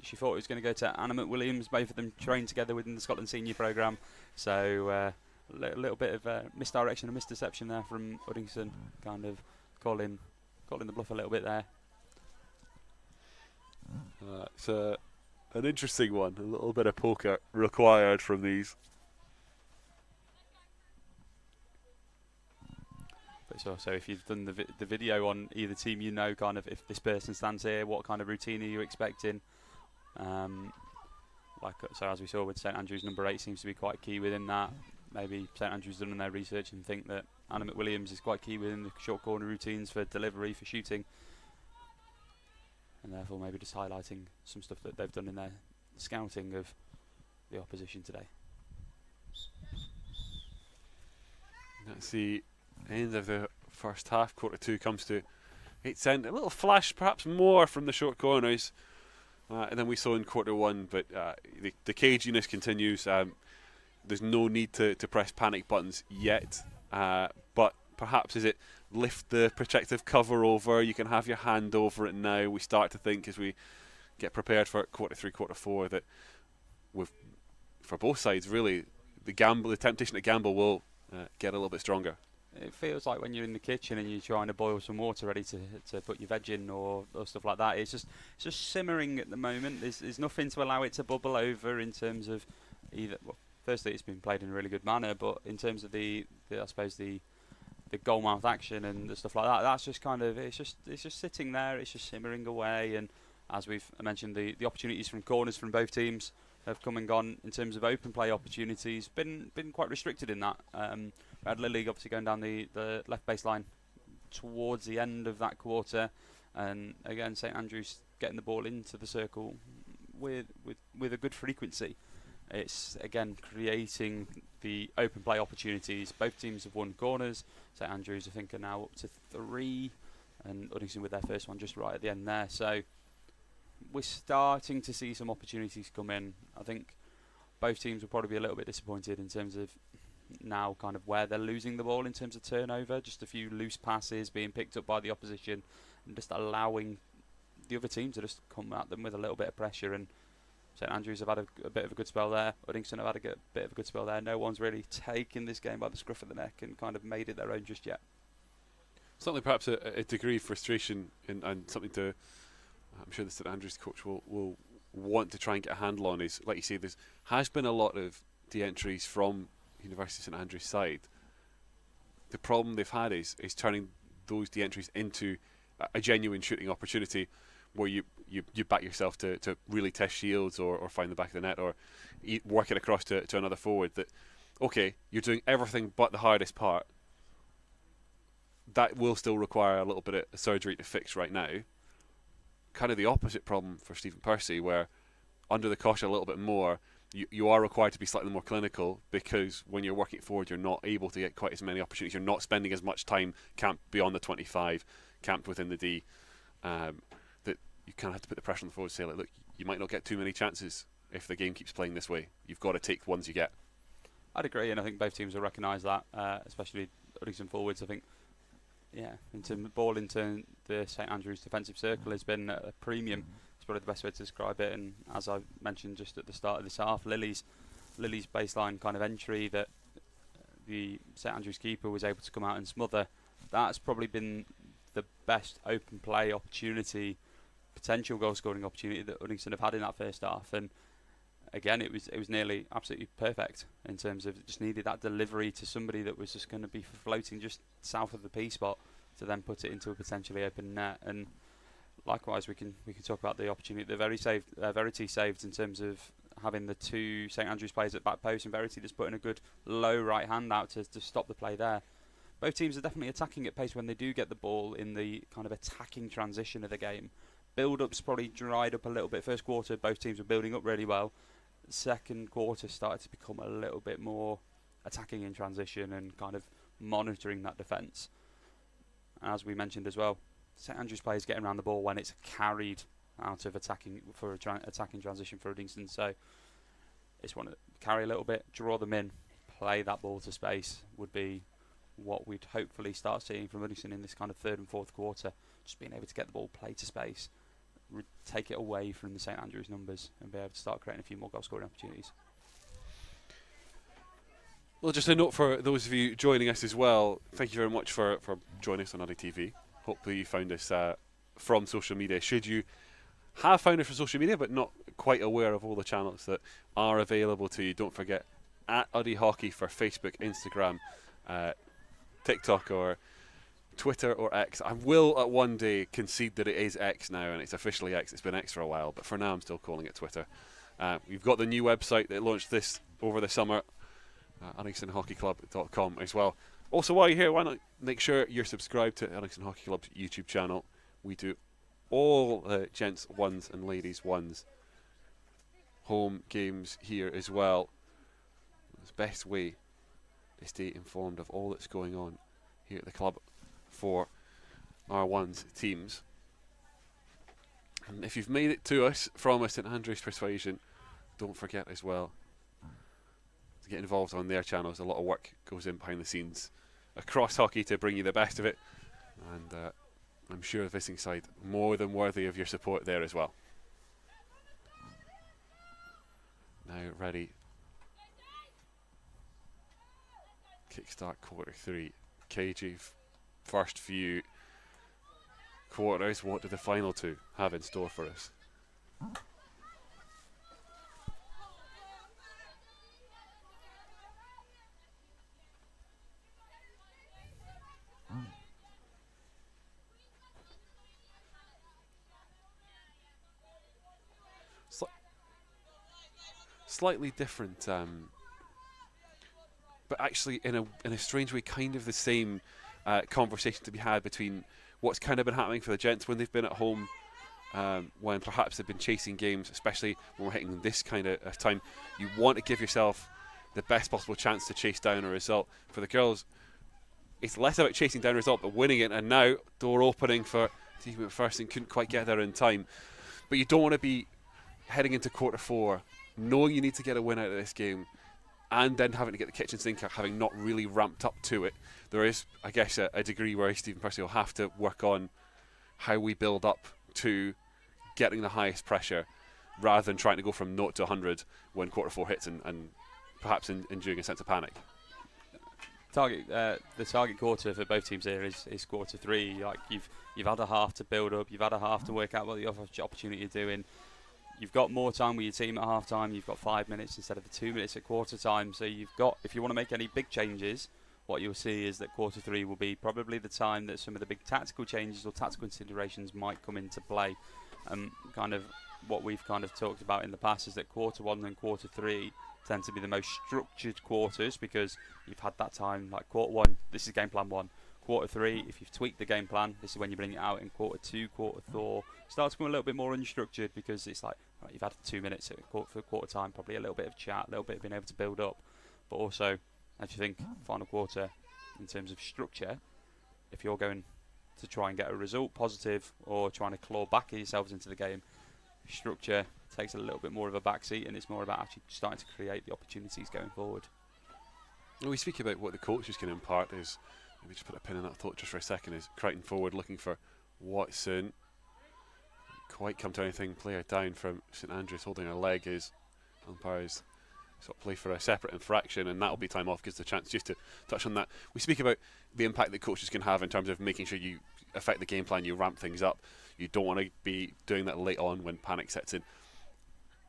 she thought it was going to go to Anna McWilliams. Both of them trained together within the Scotland Senior programme, so a little bit of misdirection and misdeception there from Uddingston, kind of calling the bluff a little bit there. It's an interesting one, a little bit of poker required from these. So if you've done the video on either team, you know kind of if this person stands here, what kind of routine are you expecting? So as we saw with St Andrews, number 8 seems to be quite key within that. Maybe St Andrews done their research and think that Anna McWilliams is quite key within the short corner routines for delivery, for shooting, and therefore maybe just highlighting some stuff that they've done in their scouting of the opposition today. That's the end of the first half. Quarter 2 comes to its end. A little flash, perhaps more from the short corners than we saw in quarter 1, but the caginess continues. There's no need to press panic buttons yet, but perhaps as it lift the protective cover over, you can have your hand over it now. We start to think as we get prepared for quarter 3, quarter 4 that for both sides really the temptation to gamble will get a little bit stronger. It feels like when you're in the kitchen and you're trying to boil some water ready to put your veg in or stuff like that. It's just simmering at the moment. There's nothing to allow it to bubble over in terms of either. Well, firstly, it's been played in a really good manner, but in terms of the I suppose the goalmouth action and the stuff like that, that's just kind of it's just sitting there. It's just simmering away. And as we've mentioned, the opportunities from corners from both teams have come and gone in terms of open play opportunities. Been quite restricted in that. We had Lily obviously going down the left baseline towards the end of that quarter, and again St Andrews getting the ball into the circle with a good frequency. It's again creating the open play opportunities. Both teams have won corners. St Andrews I think are now up to 3, and Uddingston with their first one just right at the end there. So we're starting to see some opportunities come in. I think both teams will probably be a little bit disappointed in terms of now kind of where they're losing the ball in terms of turnover. Just a few loose passes being picked up by the opposition and just allowing the other team to just come at them with a little bit of pressure. And St Andrews have had a bit of a good spell there. Uddingston have had a bit of a good spell there. No one's really taken this game by the scruff of the neck and kind of made it their own just yet. Certainly perhaps a degree of frustration and something to I'm sure the St Andrews coach will want to try and get a handle on is, like you say, there has been a lot of de-entries from University of St Andrews' side. The problem they've had is turning those de-entries into a genuine shooting opportunity where you back yourself to really test shields or find the back of the net or work it across to another forward. That, okay, you're doing everything but the hardest part. That will still require a little bit of surgery to fix right now. Kind of the opposite problem for Stephen Percy, where under the caution a little bit more, you are required to be slightly more clinical, because when you're working forward you're not able to get quite as many opportunities. You're not spending as much time camped beyond the 25, camped within the D, that you kind of have to put the pressure on the forward to say, like, look, you might not get too many chances if the game keeps playing this way. You've got to take the ones you get. I'd agree, and I think both teams will recognise that, especially Uddingston forwards. I think, yeah, ball into the St Andrews defensive circle has been a premium. It's probably the best way to describe it. And as I mentioned just at the start of this half, Lily's baseline kind of entry that the St Andrews keeper was able to come out and smother. That's probably been the best open play opportunity, potential goal scoring opportunity that Uddingston have had in that first half. And again, it was nearly absolutely perfect in terms of it just needed that delivery to somebody that was just going to be floating just south of the P spot to then put it into a potentially open net. And likewise, we can talk about the opportunity that Verity saved in terms of having the two St Andrews players at back post, and Verity just putting a good low right hand out to stop the play there. Both teams are definitely attacking at pace when they do get the ball in the kind of attacking transition of the game. Build-up's probably dried up a little bit. First quarter, both teams were building up really well. Second quarter started to become a little bit more attacking in transition and kind of monitoring that defence. As we mentioned as well, St Andrews players getting around the ball when it's carried out of attacking for attacking transition for Uddingston. So it's one to carry a little bit, draw them in, play that ball to space would be what we'd hopefully start seeing from Uddingston in this kind of third and fourth quarter. Just being able to get the ball, play to space, take it away from the St Andrews numbers and be able to start creating a few more goal scoring opportunities. Well, just a note for those of you joining us as well, thank you very much for joining us on UDDY TV. Hopefully you found us from social media. Should you have found us from social media but not quite aware of all the channels that are available to you, don't forget at UDDY Hockey for Facebook, Instagram, TikTok or Twitter or X. I will at one day concede that it is X now, and it's officially X. It's been X for a while, but for now I'm still calling it Twitter. We've got the new website that launched this over the summer, UddingstonHockeyClub.com as well. Also, while you're here, why not make sure you're subscribed to Uddingston Hockey Club's YouTube channel. We do all the gents ones and ladies ones home games here as well. It's the best way to stay informed of all that's going on here at the club for our ones teams. And if you've made it to us from a St Andrews Persuasion, don't forget as well to get involved on their channels. A lot of work goes in behind the scenes across hockey to bring you the best of it, and I'm sure the visiting side more than worthy of your support there as well. Now ready. Kickstart quarter three. KG first few quarters. What do the final two have in store for us? Slightly different, but actually in a strange way kind of the same conversation to be had between what's kind of been happening for the gents when they've been at home, when perhaps they've been chasing games, especially when we're hitting this kind of time. You want to give yourself the best possible chance to chase down a result. For the girls, it's less about chasing down a result but winning it, and now door opening for Team McPherson, couldn't quite get there in time. But you don't want to be heading into quarter four knowing you need to get a win out of this game and then having to get the kitchen sink out, having not really ramped up to it. There is, I guess, a degree where Stephen Percy will have to work on how we build up to getting the highest pressure rather than trying to go from 0 to 100 when quarter four hits and perhaps enduring a sense of panic. The target quarter for both teams here is quarter three. Like you've had a half to build up, you've had a half to work out what the opportunity you're doing. You've got more time with your team at half time. You've got 5 minutes instead of the 2 minutes at quarter time. So you've got, if you want to make any big changes, what you'll see is that quarter three will be probably the time that some of the big tactical changes or tactical considerations might come into play. Kind of what we've kind of talked about in the past is that quarter one and quarter three tend to be the most structured quarters because you've had that time. Like quarter one, this is game plan one. Quarter three, if you've tweaked the game plan, this is when you bring it out. In quarter two, quarter four, starts to become a little bit more unstructured because it's like, right, you've had 2 minutes for quarter time, probably a little bit of chat, a little bit of being able to build up. But also, as you think, final quarter, in terms of structure, if you're going to try and get a result positive or trying to claw back yourselves into the game, structure takes a little bit more of a backseat and it's more about actually starting to create the opportunities going forward. When we speak about what the coaches can impart is, maybe just put a pin in that thought just for a second, is Crichton forward looking for Watson. Quite come to anything, player down from St Andrews holding her leg as umpires sort of play for a separate infraction, and that'll be time off, gives the chance just to touch on that. We speak about the impact that coaches can have in terms of making sure you affect the game plan, you ramp things up. You don't want to be doing that late on when panic sets in.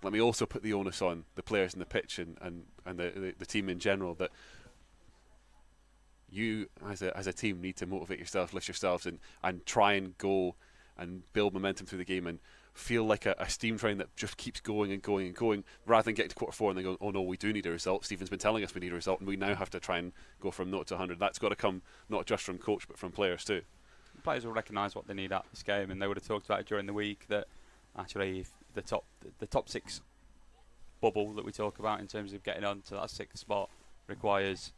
Let me also put the onus on the players in the pitch and the team in general that you as a team need to motivate yourself, lift yourselves and try and go and build momentum through the game and feel like a steam train that just keeps going and going and going, rather than getting to quarter 4 and then going, oh no, we do need a result. Stephen's been telling us we need a result, and we now have to try and go from 0 to 100. That's got to come not just from coach, but from players too. The players will recognise what they need at this game, and they would have talked about it during the week that actually if the top 6 bubble that we talk about in terms of getting on to that 6th spot requires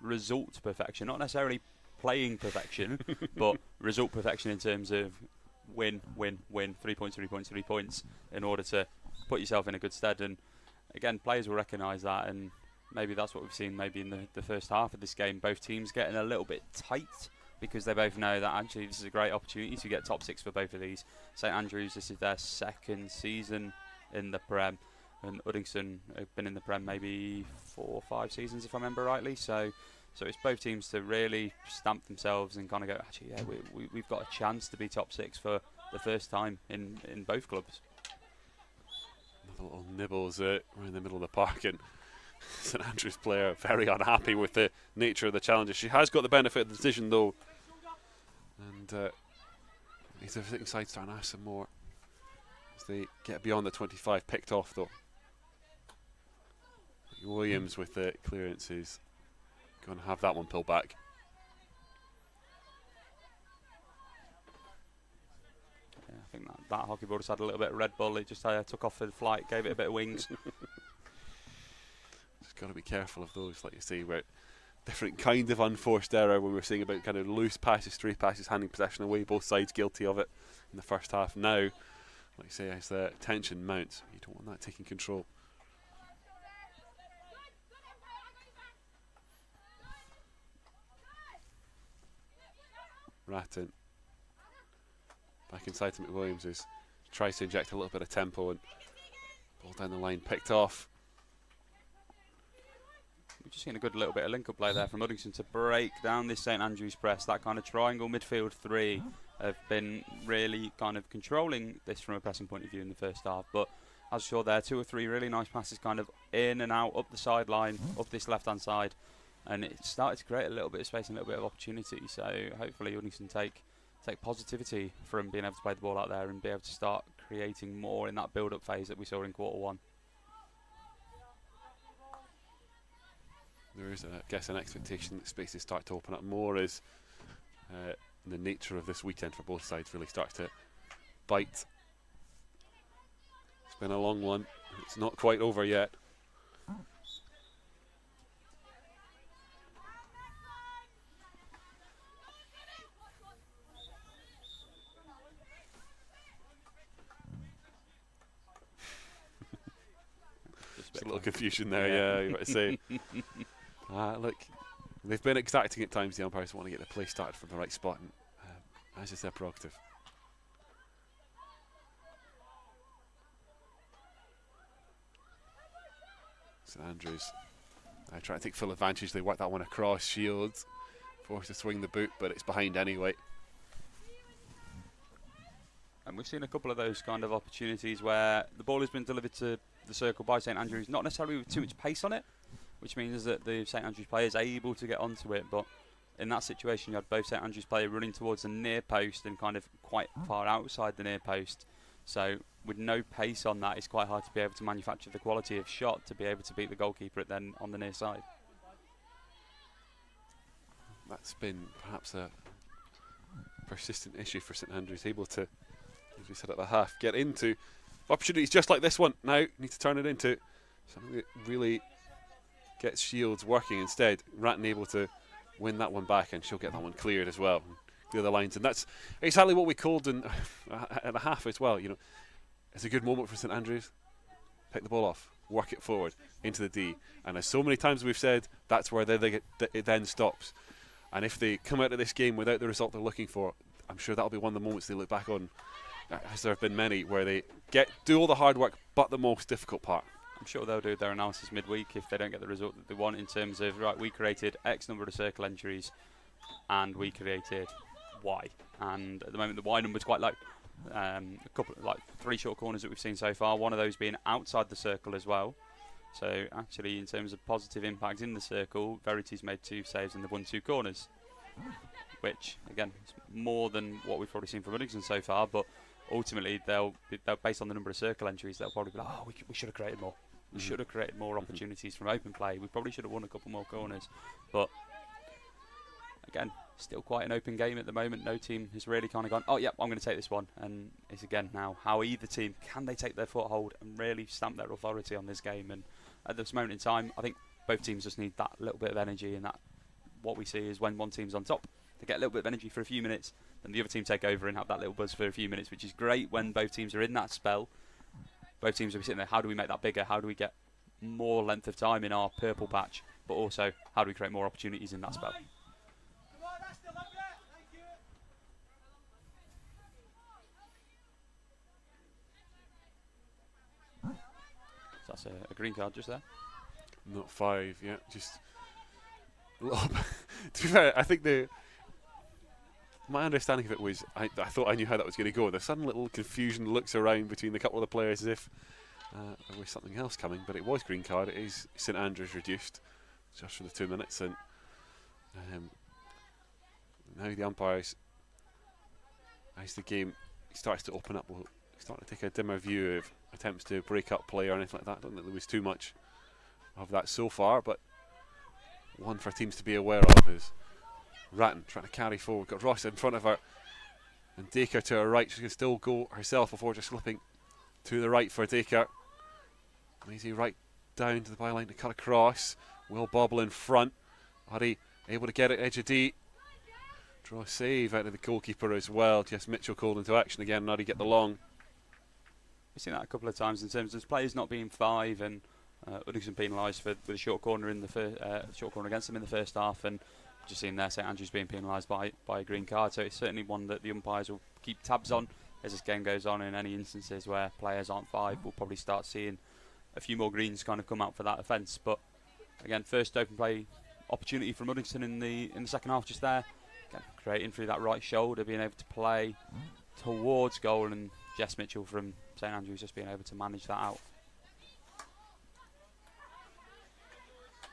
result perfection, not necessarily playing perfection, but result perfection in terms of win, 3 points, 3 points, 3 points, in order to put yourself in a good stead. And again, players will recognise that, and maybe that's what we've seen maybe in the first half of this game. Both teams getting a little bit tight because they both know that actually this is a great opportunity to get top 6 for both of these. St Andrews, this is their 2nd season in the Prem, and Uddingston have been in the Prem maybe 4 or 5 seasons if I remember rightly. So it's both teams to really stamp themselves and kind of go, actually, yeah, we've got a chance to be top 6 for the first time in both clubs. Another little nibbles right in the middle of the park, and St Andrews player very unhappy with the nature of the challenges. She has got the benefit of the decision though, and he's the visiting side starting to ask some more as they get beyond the 25. Picked off though. Williams with the clearances. Going to have that one pulled back. Yeah, I think that hockey ball just had a little bit of Red Bull. It just took off for the flight, gave it a bit of wings. Just got to be careful of those, like you say, where different kind of unforced error when we were saying about kind of loose passes, stray passes, handing possession away. Both sides guilty of it in the first half. Now, like you say, as the tension mounts, you don't want that taking control. Ratton back inside to McWilliams, who tries to inject a little bit of tempo, and ball down the line picked off. We've just seen a good little bit of link-up play there from Uddingston to break down this St Andrews press. That kind of triangle midfield 3 have been really kind of controlling this from a pressing point of view in the first half. But as you saw there, 2 or 3 really nice passes kind of in and out up the sideline, up this left-hand side. And it started to create a little bit of space and a little bit of opportunity. So hopefully Uddingston take positivity from being able to play the ball out there and be able to start creating more in that build-up phase that we saw in quarter 1. There is, I guess, an expectation that spaces start to open up more as the nature of this weekend for both sides really starts to bite. It's been a long one. It's not quite over yet. Just a little confusion there, yeah, you might say. Look, they've been exacting at times, the umpires want to get the play started from the right spot, and that's just their prerogative. St Andrews trying to take full advantage. They work that one across. Shields forced to swing the boot, but it's behind anyway. And we've seen a couple of those kind of opportunities where the ball has been delivered to the circle by St Andrews, not necessarily with too much pace on it, which means that the St Andrews player is able to get onto it. But in that situation, you had both St Andrews player running towards the near post and kind of quite far outside the near post. So with no pace on that, it's quite hard to be able to manufacture the quality of shot to be able to beat the goalkeeper then on the near side. That's been perhaps a persistent issue for St Andrews, able to, as we said at the half, get into opportunities just like this one. Now need to turn it into something that really gets Shields working instead. Ratton able to win that one back, and she'll get that one cleared as well, clear the lines. And that's exactly what we called in at the half as well. You know, it's a good moment for St Andrews. Pick the ball off, work it forward into the D, and as so many times we've said, that's where it then stops. And if they come out of this game without the result they're looking for, I'm sure that'll be one of the moments they look back on, as there have been many, where they do all the hard work but the most difficult part. I'm sure they'll do their analysis midweek if they don't get the result that they want, in terms of, right, we created X number of circle entries and we created Y, and at the moment the Y number is quite low. A couple, like 3 short corners that we've seen so far, one of those being outside the circle as well. So actually, in terms of positive impact in the circle, Verity's made 2 saves in the 1-2 corners, which again is more than what we've probably seen from Uddingston so far. But ultimately they'll based on the number of circle entries, they'll probably be like, oh, we should have created more. We should have created more opportunities from open play. We probably should have won a couple more corners. But again, still quite an open game at the moment. No team has really kind of gone, oh, yeah, I'm going to take this one. And it's again now how either team, can they take their foothold and really stamp their authority on this game? And at this moment in time, I think both teams just need that little bit of energy. And that what we see is when one team's on top, they get a little bit of energy for a few minutes, then the other team take over and have that little buzz for a few minutes, which is great when both teams are in that spell. Both teams will be sitting there, how do we make that bigger? How do we get more length of time in our purple patch? But also, how do we create more opportunities in that spell? So that's a green card just there. Not 5, yeah. Just a little bit. To be fair, I think my understanding of it was I thought I knew how that was going to go. There's sudden little confusion looks around between a couple of the players as if there was something else coming, but it was green card. It is St Andrews reduced just for the 2 minutes, and now the umpires, as the game starts to open up, will start to take a dimmer view of attempts to break up play or anything like that. I don't think there was too much of that so far, but one for teams to be aware of is Ratton trying to carry forward. Got Ross in front of her, and Dacre to her right. She's going to still go herself before just slipping to the right for Dacre. Maisie right down to the byline to cut across. Will bobble in front. Hurry able to get it edge of D. Draw a save out of the goalkeeper as well. Jess Mitchell called into action again. Hurry get the long. We've seen that a couple of times in terms of players not being 5 and Uddingston penalised with a short corner in the short corner against them in the first half, and just seen there St Andrews being penalised by a green card. So it's certainly one that the umpires will keep tabs on as this game goes on. In any instances where players aren't 5, we'll probably start seeing a few more greens kind of come out for that offence. But again, first open play opportunity from Uddingston in the second half just there. Again, creating through that right shoulder, being able to play towards goal, and Jess Mitchell from St Andrews just being able to manage that out.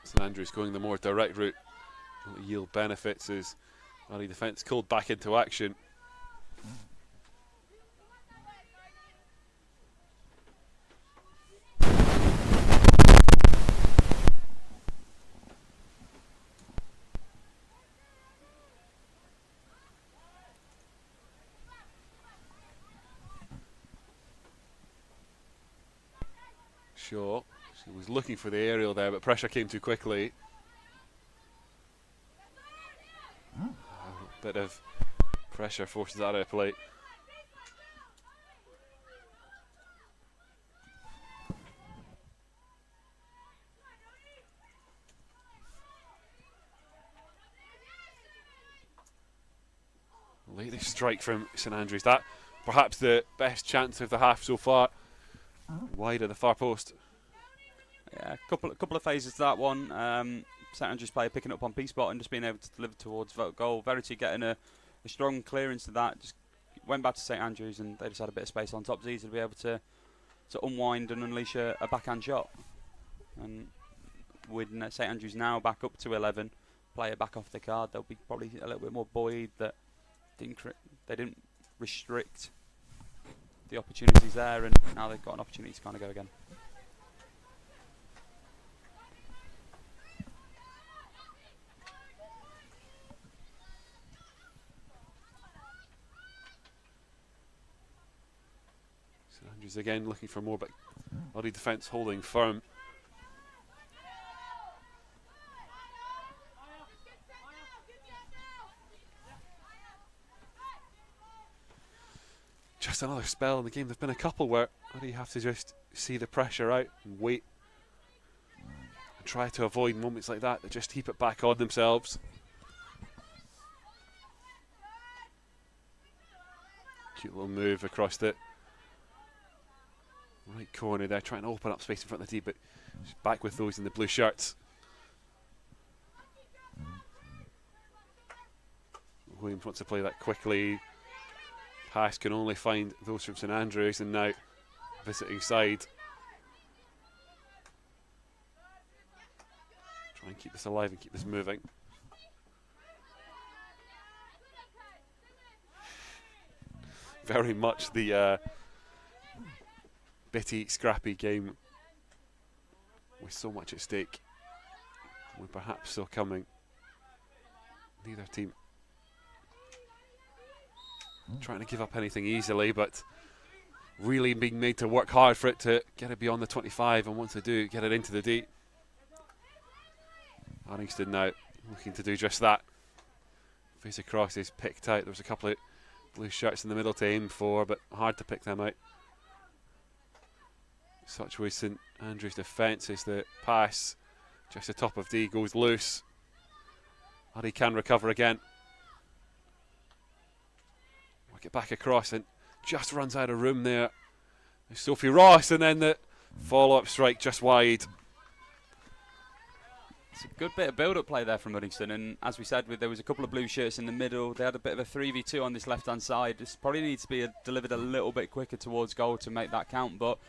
St Andrews going the more direct route, will yield benefits as early defence called back into action. Shaw, she was looking for the aerial there, but pressure came too quickly. A bit of pressure forces that out of play. Latest strike from St Andrews. That perhaps the best chance of the half so far. Wide of the far post. Yeah, a couple of phases to that one. St Andrews player picking up on P-spot and just being able to deliver towards goal. Verity getting a strong clearance to that. Just went back to St Andrews and they just had a bit of space on top. It's easy to be able to unwind and unleash a backhand shot. And with St Andrews now back up to 11, player back off the card, they'll be probably a little bit more buoyed that they didn't restrict the opportunities there, and now they've got an opportunity to kind of go again. St Andrews again looking for more, but body defence holding firm. Just another spell in the game. There've been a couple where you have to just see the pressure out and wait and try to avoid moments like that just heap it back on themselves. Cute little move across the right corner there, trying to open up space in front of the tee, but she's back with those in the blue shirts. Williams wants to play that quickly. Pass can only find those from St Andrews, and now visiting side. Try and keep this alive and keep this moving. very much the bitty, scrappy game with so much at stake. We're perhaps still coming. Neither team trying to give up anything easily, but really being made to work hard for it to get it beyond the 25, and once they do, get it into the D. Uddingston now looking to do just that. Face across is picked out. There was a couple of blue shirts in the middle to aim for, but hard to pick them out. Such was St Andrews' defence as the pass just the top of D goes loose. Uddy can recover again. Work it back across and just runs out of room there. There's Sophie Ross, and then the follow-up strike just wide. It's a good bit of build-up play there from Uddingston, and as we said, there was a couple of blue shirts in the middle. They had a bit of a 3v2 on this left-hand side. This probably needs to be delivered a little bit quicker towards goal to make that count, but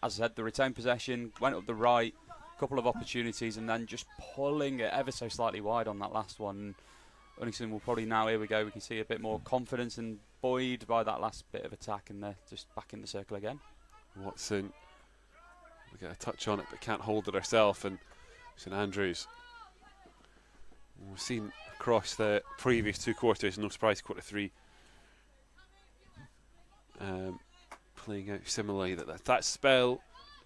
as I said, the retained possession, went up the right, couple of opportunities, and then just pulling it ever so slightly wide on that last one. Uddingston will probably now, here we go, we can see a bit more confidence and buoyed by that last bit of attack, and they're just back in the circle again. Watson will get a touch on it but can't hold it herself, and St Andrews, we've seen across the previous two quarters, no surprise quarter three, playing out similarly, that spell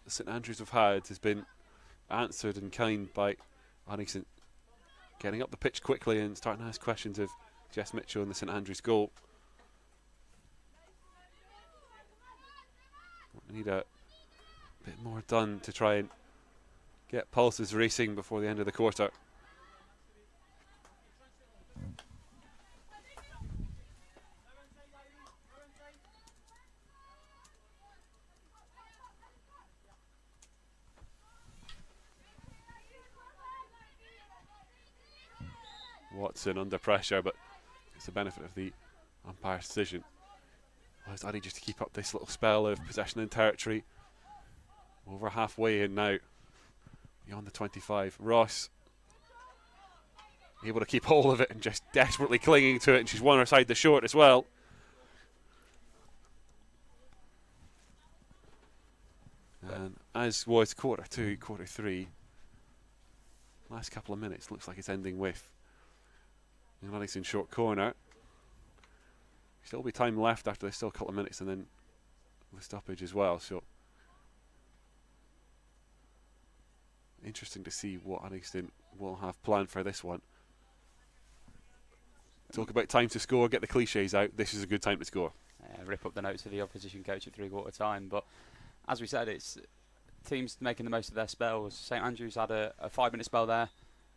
that St Andrews have had has been answered in kind by Uddingston getting up the pitch quickly and starting to ask questions of Jess Mitchell and the St Andrews goal. We need a bit more done to try and get pulses racing before the end of the quarter. Watson under pressure, but it's the benefit of the umpire's decision. Allows Uddy just to keep up this little spell of possession in territory. Over halfway in now, beyond the 25. Ross able to keep hold of it and just desperately clinging to it, and she's won her side the short as well. And as was quarter two, quarter three, last couple of minutes looks like it's ending with an Uddingston short corner. Still be time left after this, still a couple of minutes, and then the stoppage as well. So interesting to see what Uddingston will have planned for this one. Talk about time to score, get the cliches out. This is a good time to score. Rip up the notes of the opposition coach at three-quarter time. But as we said, it's teams making the most of their spells. St Andrews had a 5-minute spell there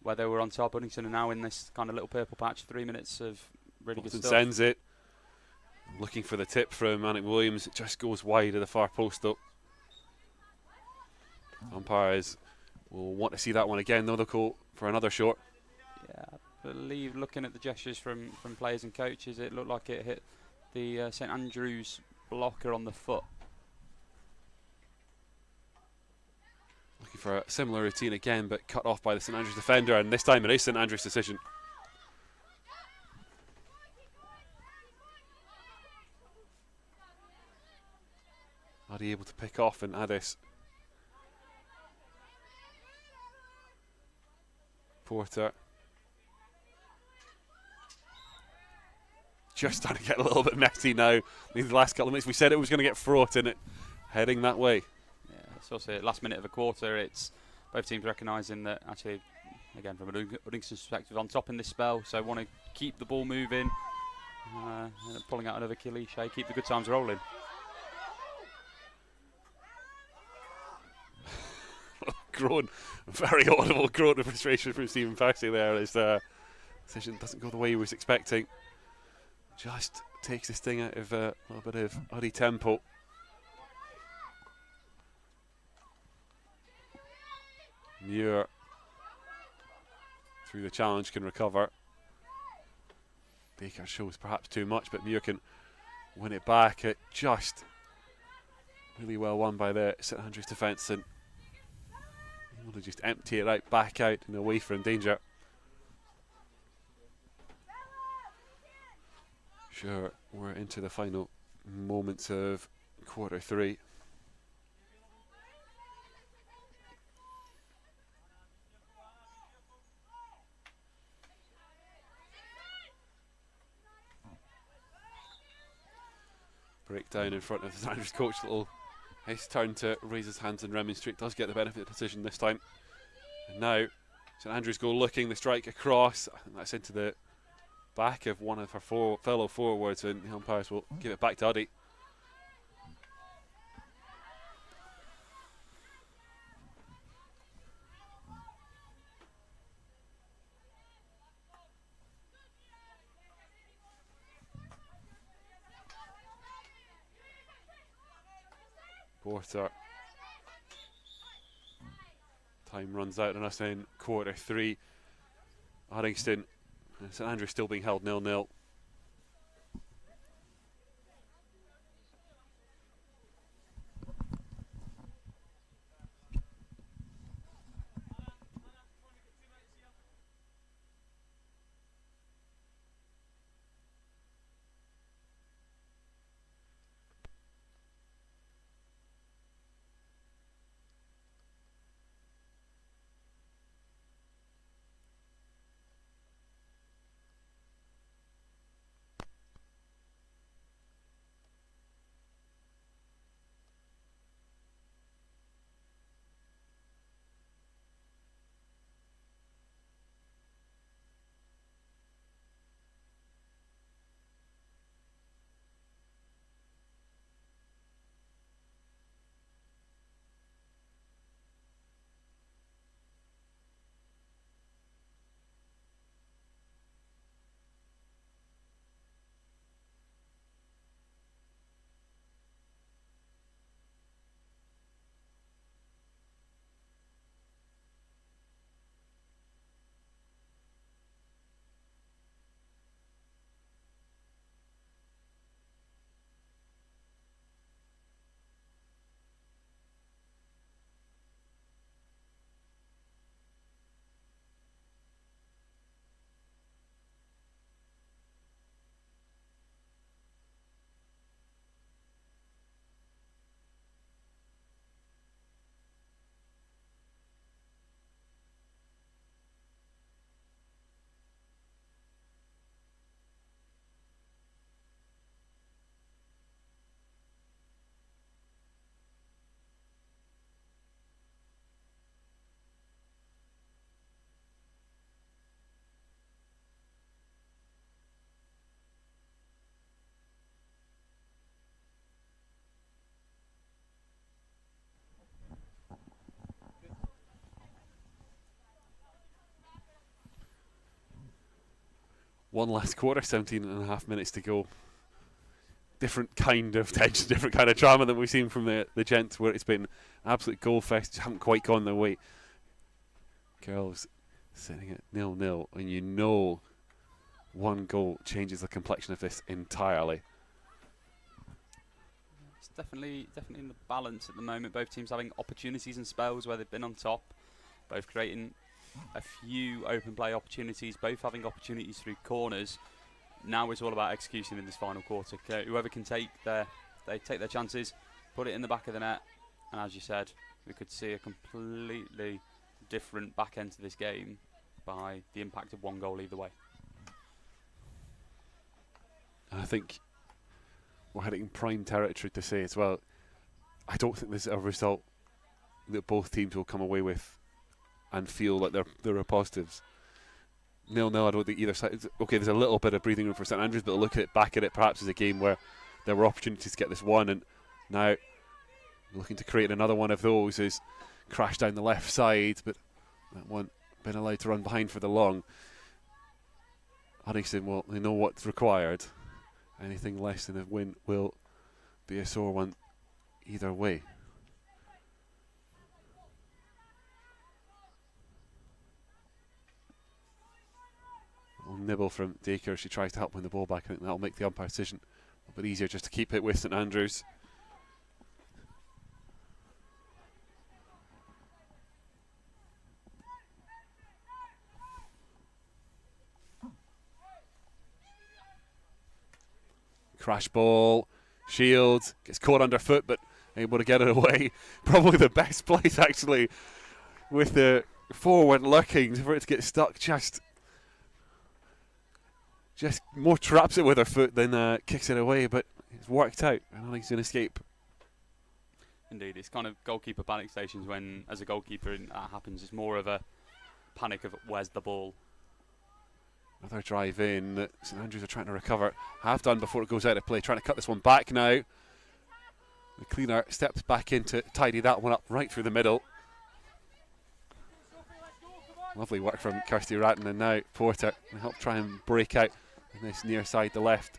where they were on top. Uddingston are now in this kind of little purple patch. 3 minutes of really good stuff. Sends it. Looking for the tip from Annick Williams. It just goes wide of the far post though. Umpires will want to see that one again, though. They'll call for another short. Yeah, I believe looking at the gestures from players and coaches, it looked like it hit the St Andrews blocker on the foot. Looking for a similar routine again, but cut off by the St Andrews defender, and this time it is St Andrews' decision. Uddy able to pick off, and Addis Porter just starting to get a little bit messy now. In the last couple of minutes, we said it was going to get fraught, and it heading that way. Yeah, it's also last minute of a quarter. It's both teams recognising that actually, again from an Uddingston perspective, on top in this spell, so want to keep the ball moving, and pulling out another cliche, keep the good times rolling. Groan, very audible groan of frustration from Stephen Percy there as the decision doesn't go the way he was expecting. Just takes this thing out of a little bit of Uddy tempo. Muir through the challenge can recover. Baker shows perhaps too much, but Muir can win it back. It just really well won by the St Andrews defence, and able to just empty it out, back out and away from danger. Sure, we're into the final moments of quarter 3. Breakdown in front of the St Andrews coach. Little his turn to raise his hands and remonstrate. Does get the benefit of the decision this time. And now St Andrews go looking, the strike across. I think that's into the back of one of her fellow forwards, and the umpires will give it back to Uddy. Porter. Time runs out on us in quarter 3. Uddingston and St Andrews still being held 0-0. One last quarter, 17 and a half minutes to go. Different kind of tension, different kind of drama than we've seen from the gents, where it's been absolute goal fest. Just haven't quite gone their way. Girls sitting at 0-0, and you know one goal changes the complexion of this entirely. It's definitely in the balance at the moment. Both teams having opportunities and spells where they've been on top, both creating a few open play opportunities, both having opportunities through corners. Now it's all about execution in this final quarter. Whoever can take their chances, put it in the back of the net, and as you said, we could see a completely different back end to this game by the impact of one goal either way. And I think we're heading in prime territory to say as well, I don't think this is a result that both teams will come away with and feel like there are positives. 0-0, I don't think either side. Okay, there's a little bit of breathing room for St Andrews, but look at it, back at it, perhaps as a game where there were opportunities to get this one, and now looking to create another one of those is crashed down the left side, but that one been allowed to run behind for the long. Uddingston, well, they know what's required. Anything less than a win will be a sore one either way. Nibble from Dacre. She tries to help win the ball back. I think that'll make the umpire decision a bit easier just to keep it with St Andrews. Crash ball. Shields gets caught underfoot, but able to get it away. Probably the best place, actually, with the forward lurking for it to get stuck. Just more traps it with her foot than kicks it away, but it's worked out. I don't think it's an escape. Indeed, it's kind of goalkeeper panic stations when, as a goalkeeper, that happens. It's more of a panic of where's the ball. Another drive in that St Andrews are trying to recover. Have done before it goes out of play. Trying to cut this one back now. The cleaner steps back in to tidy that one up right through the middle. Lovely work from Kirsty Ratton, and now Porter will help try and break out in this near side, the left.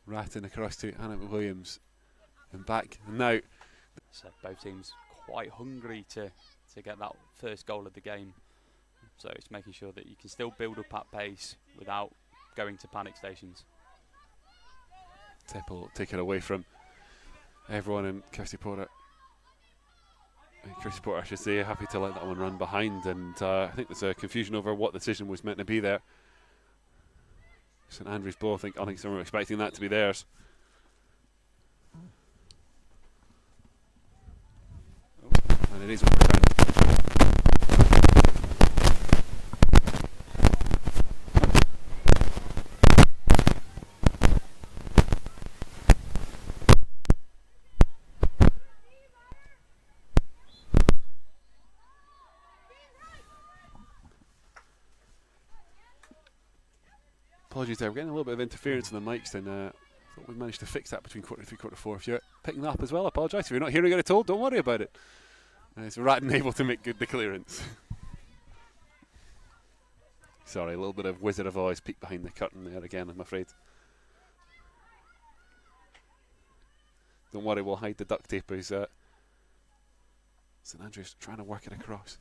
Ratton across to Anna Williams and back. And now, so both teams quite hungry to get that first goal of the game. So it's making sure that you can still build up at pace without going to panic stations. Teppel take it away from everyone, and Kirsty Porter, I should say, happy to let that one run behind. And I think there's a confusion over what the decision was meant to be there. St Andrews ball, I think some were expecting that to be theirs. And it is overturned. Apologies there, we're getting a little bit of interference in the mics, and thought we managed to fix that between quarter 3, quarter 4. If you're picking that up as well, I apologise. If you're not hearing it at all, don't worry about it. It's Ratton able to make good the clearance. Sorry, a little bit of Wizard of Oz peek behind the curtain there again, I'm afraid. Don't worry, we'll hide the duct tape as St Andrews trying to work it across.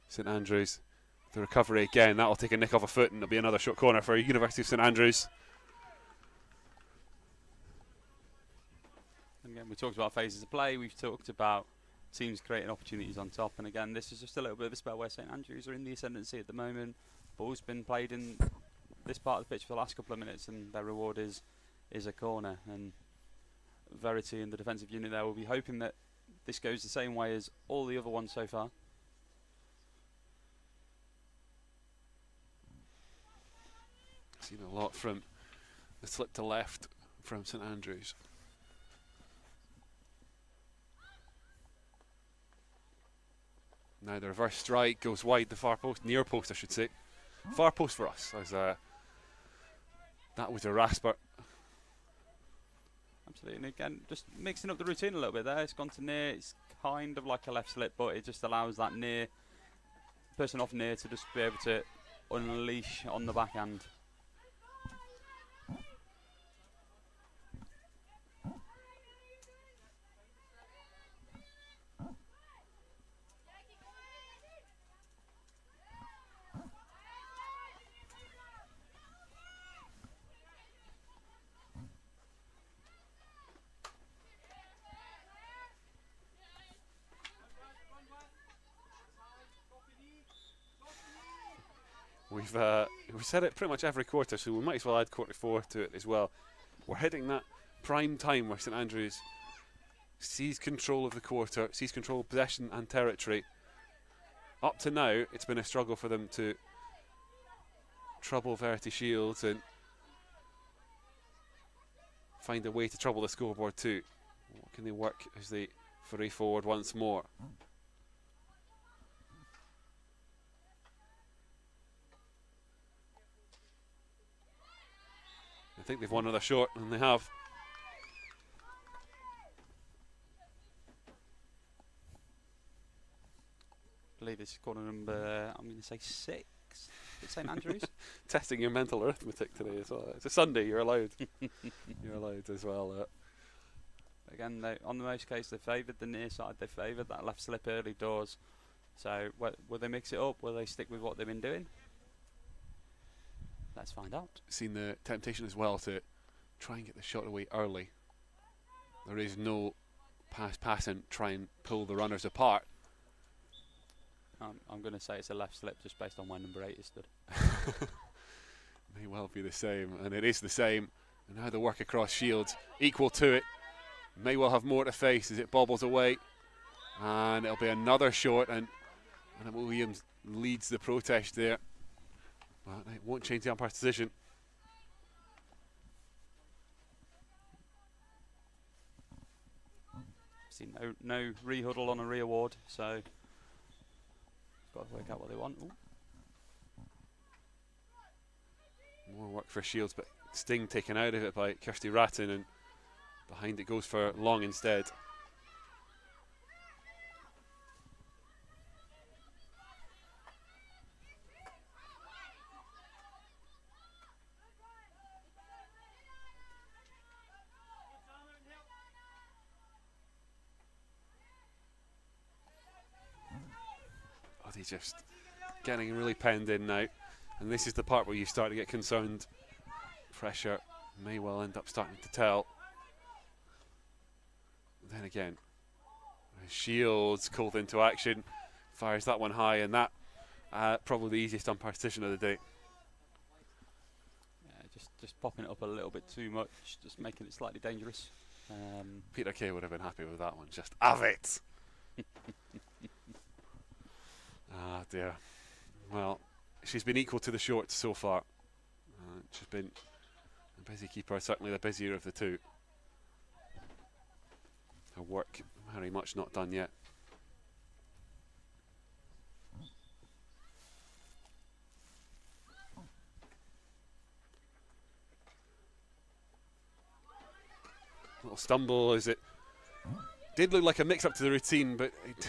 St Andrews, the recovery again, that'll take a nick off a foot, and it'll be another short corner for University of St Andrews. And again, we talked about phases of play, we've talked about teams creating opportunities on top, and again, this is just a little bit of a spell where St Andrews are in the ascendancy at the moment. Ball's been played in this part of the pitch for the last couple of minutes, and their reward is a corner. And Verity and the defensive unit there will be hoping that this goes the same way as all the other ones so far. Seen a lot from the slip to left from St Andrews. Now the reverse strike goes wide, the far post, near post I should say. Far post for us, as that was a rasper. Absolutely, and again, just mixing up the routine a little bit there. It's gone to near, it's kind of like a left slip, but it just allows that near person off near to just be able to unleash on the backhand. We've said it pretty much every quarter, so we might as well add quarter 4 to it as well. We're hitting that prime time where St Andrews sees control of the quarter, sees control of possession and territory. Up to now, it's been a struggle for them to trouble Verity Shields and find a way to trouble the scoreboard too. What can they work as they foray forward once more? I think they've won another short, and they have. I believe this is corner number, I'm going to say 6 at St Andrews. Testing your mental arithmetic today as well. It's a Sunday, you're allowed. You're allowed as well. Again, on the most case, they favoured the near side, they favoured that left slip early doors. So, will they mix it up? Will they stick with what they've been doing? Let's find out. Seen the temptation as well to try and get the shot away early. There is no pass and try and pull the runners apart. I'm going to say it's a left slip just based on where number 8 is stood. May well be the same, and it is the same. And now the work across Shields, equal to it. May well have more to face as it bobbles away. And it'll be another short, and Williams leads the protest there. But it won't change the umpire's decision. See no re-huddle on a re-award, so got to work out what they want. Ooh. More work for Shields, but sting taken out of it by Kirsty Ratton, and behind it goes for Long instead. He's just getting really penned in now, and this is the part where you start to get concerned. Pressure may well end up starting to tell. Then again, Shields called into action, fires that one high, and that probably the easiest umpire decision of the day. Yeah, just popping it up a little bit too much, just making it slightly dangerous. Peter Kay would have been happy with that one. Just have it. Ah dear. Well, she's been equal to the shorts so far. She's been a busy keeper, certainly the busier of the two. Her work very much not done yet. Little stumble as it did look like a mix-up to the routine, but it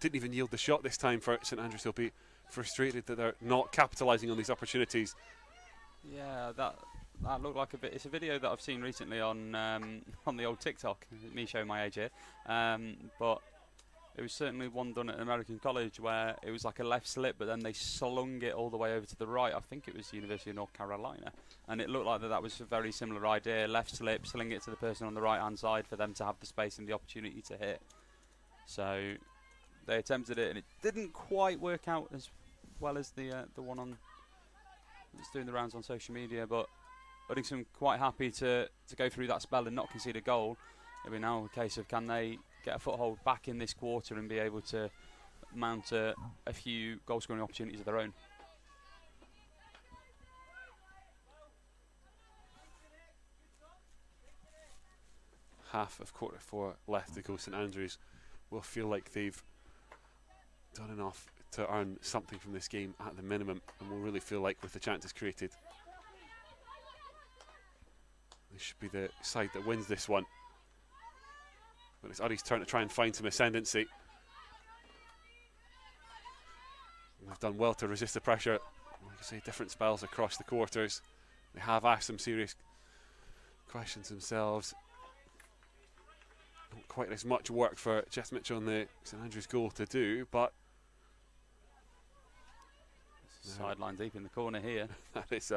didn't even yield the shot this time for St Andrews. They'll be frustrated that they're not capitalising on these opportunities. Yeah, that looked like a bit. It's a video that I've seen recently on the old TikTok. Me showing my age here, but it was certainly one done at American College where it was like a left slip, but then they slung it all the way over to the right. I think it was the University of North Carolina, and it looked like that was a very similar idea. Left slip, sling it to the person on the right-hand side for them to have the space and the opportunity to hit. So they attempted it, and it didn't quite work out as well as the one on that's doing the rounds on social media. But Uddingston quite happy to go through that spell and not concede a goal. It'll be now a case of can they get a foothold back in this quarter and be able to mount a few goal scoring opportunities of their own. Half of quarter 4 left to go. St Andrews will feel like they've done enough to earn something from this game at the minimum, and will really feel like with the chances created they should be the side that wins this one. But it's Uddy's turn to try and find some ascendancy. They've done well to resist the pressure. Like I say, different spells across the quarters. They have asked some serious questions themselves. Not quite as much work for Jess Mitchell on the St Andrews goal to do, but sideline deep in the corner here. That is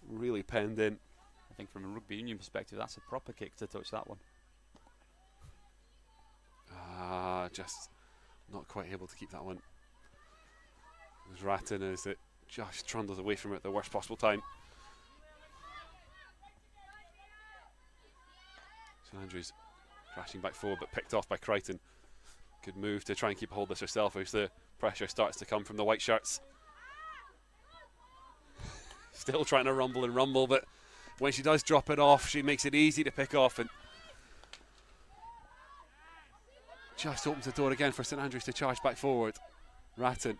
really penned in. I think from a rugby union perspective, that's a proper kick to touch that one. Just not quite able to keep that one. There's Ratton as it just trundles away from it at the worst possible time. St Andrews crashing back forward, but picked off by Crichton. Good move to try and keep a hold of this herself as the pressure starts to come from the white shirts. Still trying to rumble, but when she does drop it off, she makes it easy to pick off and just opens the door again for St Andrews to charge back forward. Ratton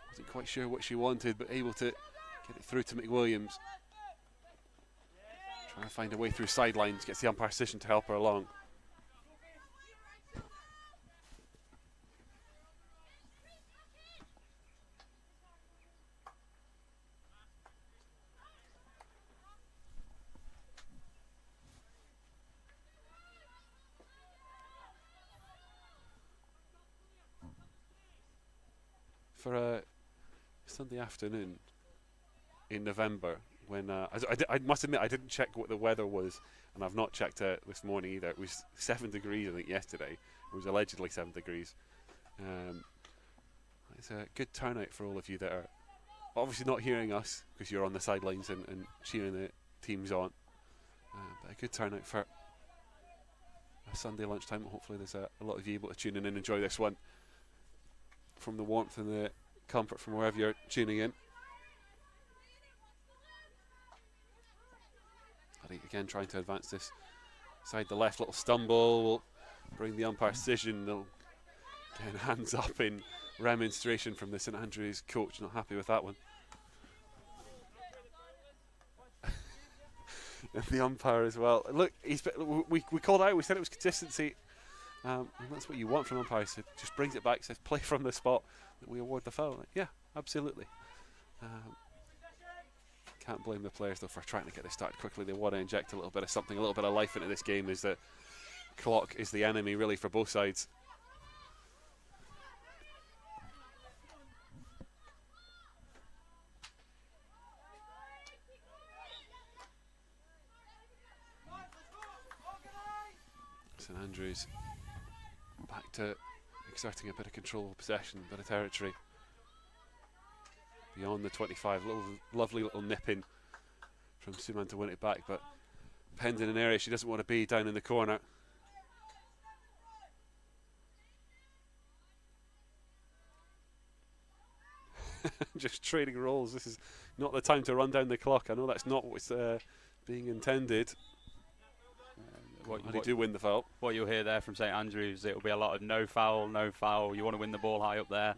wasn't quite sure what she wanted, but able to get it through to McWilliams. Trying to find a way through sidelines, gets the umpire's decision to help her along. For a Sunday afternoon in November, when I must admit I didn't check what the weather was, and I've not checked this morning either. It was 7 degrees I think yesterday, It was allegedly 7 degrees. It's a good turnout for all of you that are obviously not hearing us because you're on the sidelines and cheering the teams on. But a good turnout for a Sunday lunchtime. Hopefully there's a lot of you able to tune in and enjoy this one from the warmth and the comfort from wherever you're tuning in. Again trying to advance this side the left, little stumble will bring the umpire's decision. They'll again hands up in remonstration from the St Andrews coach, not happy with that one. And the umpire as well. Look, we called out, we said it was consistency. And that's what you want from umpires. So just brings it back, says play from the spot, that we award the foul. Like, yeah, absolutely. Can't blame the players though for trying to get this started quickly. They want to inject a little bit of something, a little bit of life into this game, as the clock is the enemy really for both sides. St Andrews back to exerting a bit of control of possession, a bit of territory. Beyond the 25, lovely little nip in from Suman to win it back, but Penn's in an area she doesn't want to be, down in the corner. Just trading roles. This is not the time to run down the clock. I know that's not what's being intended. They do win the foul. What you'll hear there from St Andrews, it'll be a lot of no foul, no foul. You want to win the ball high up there.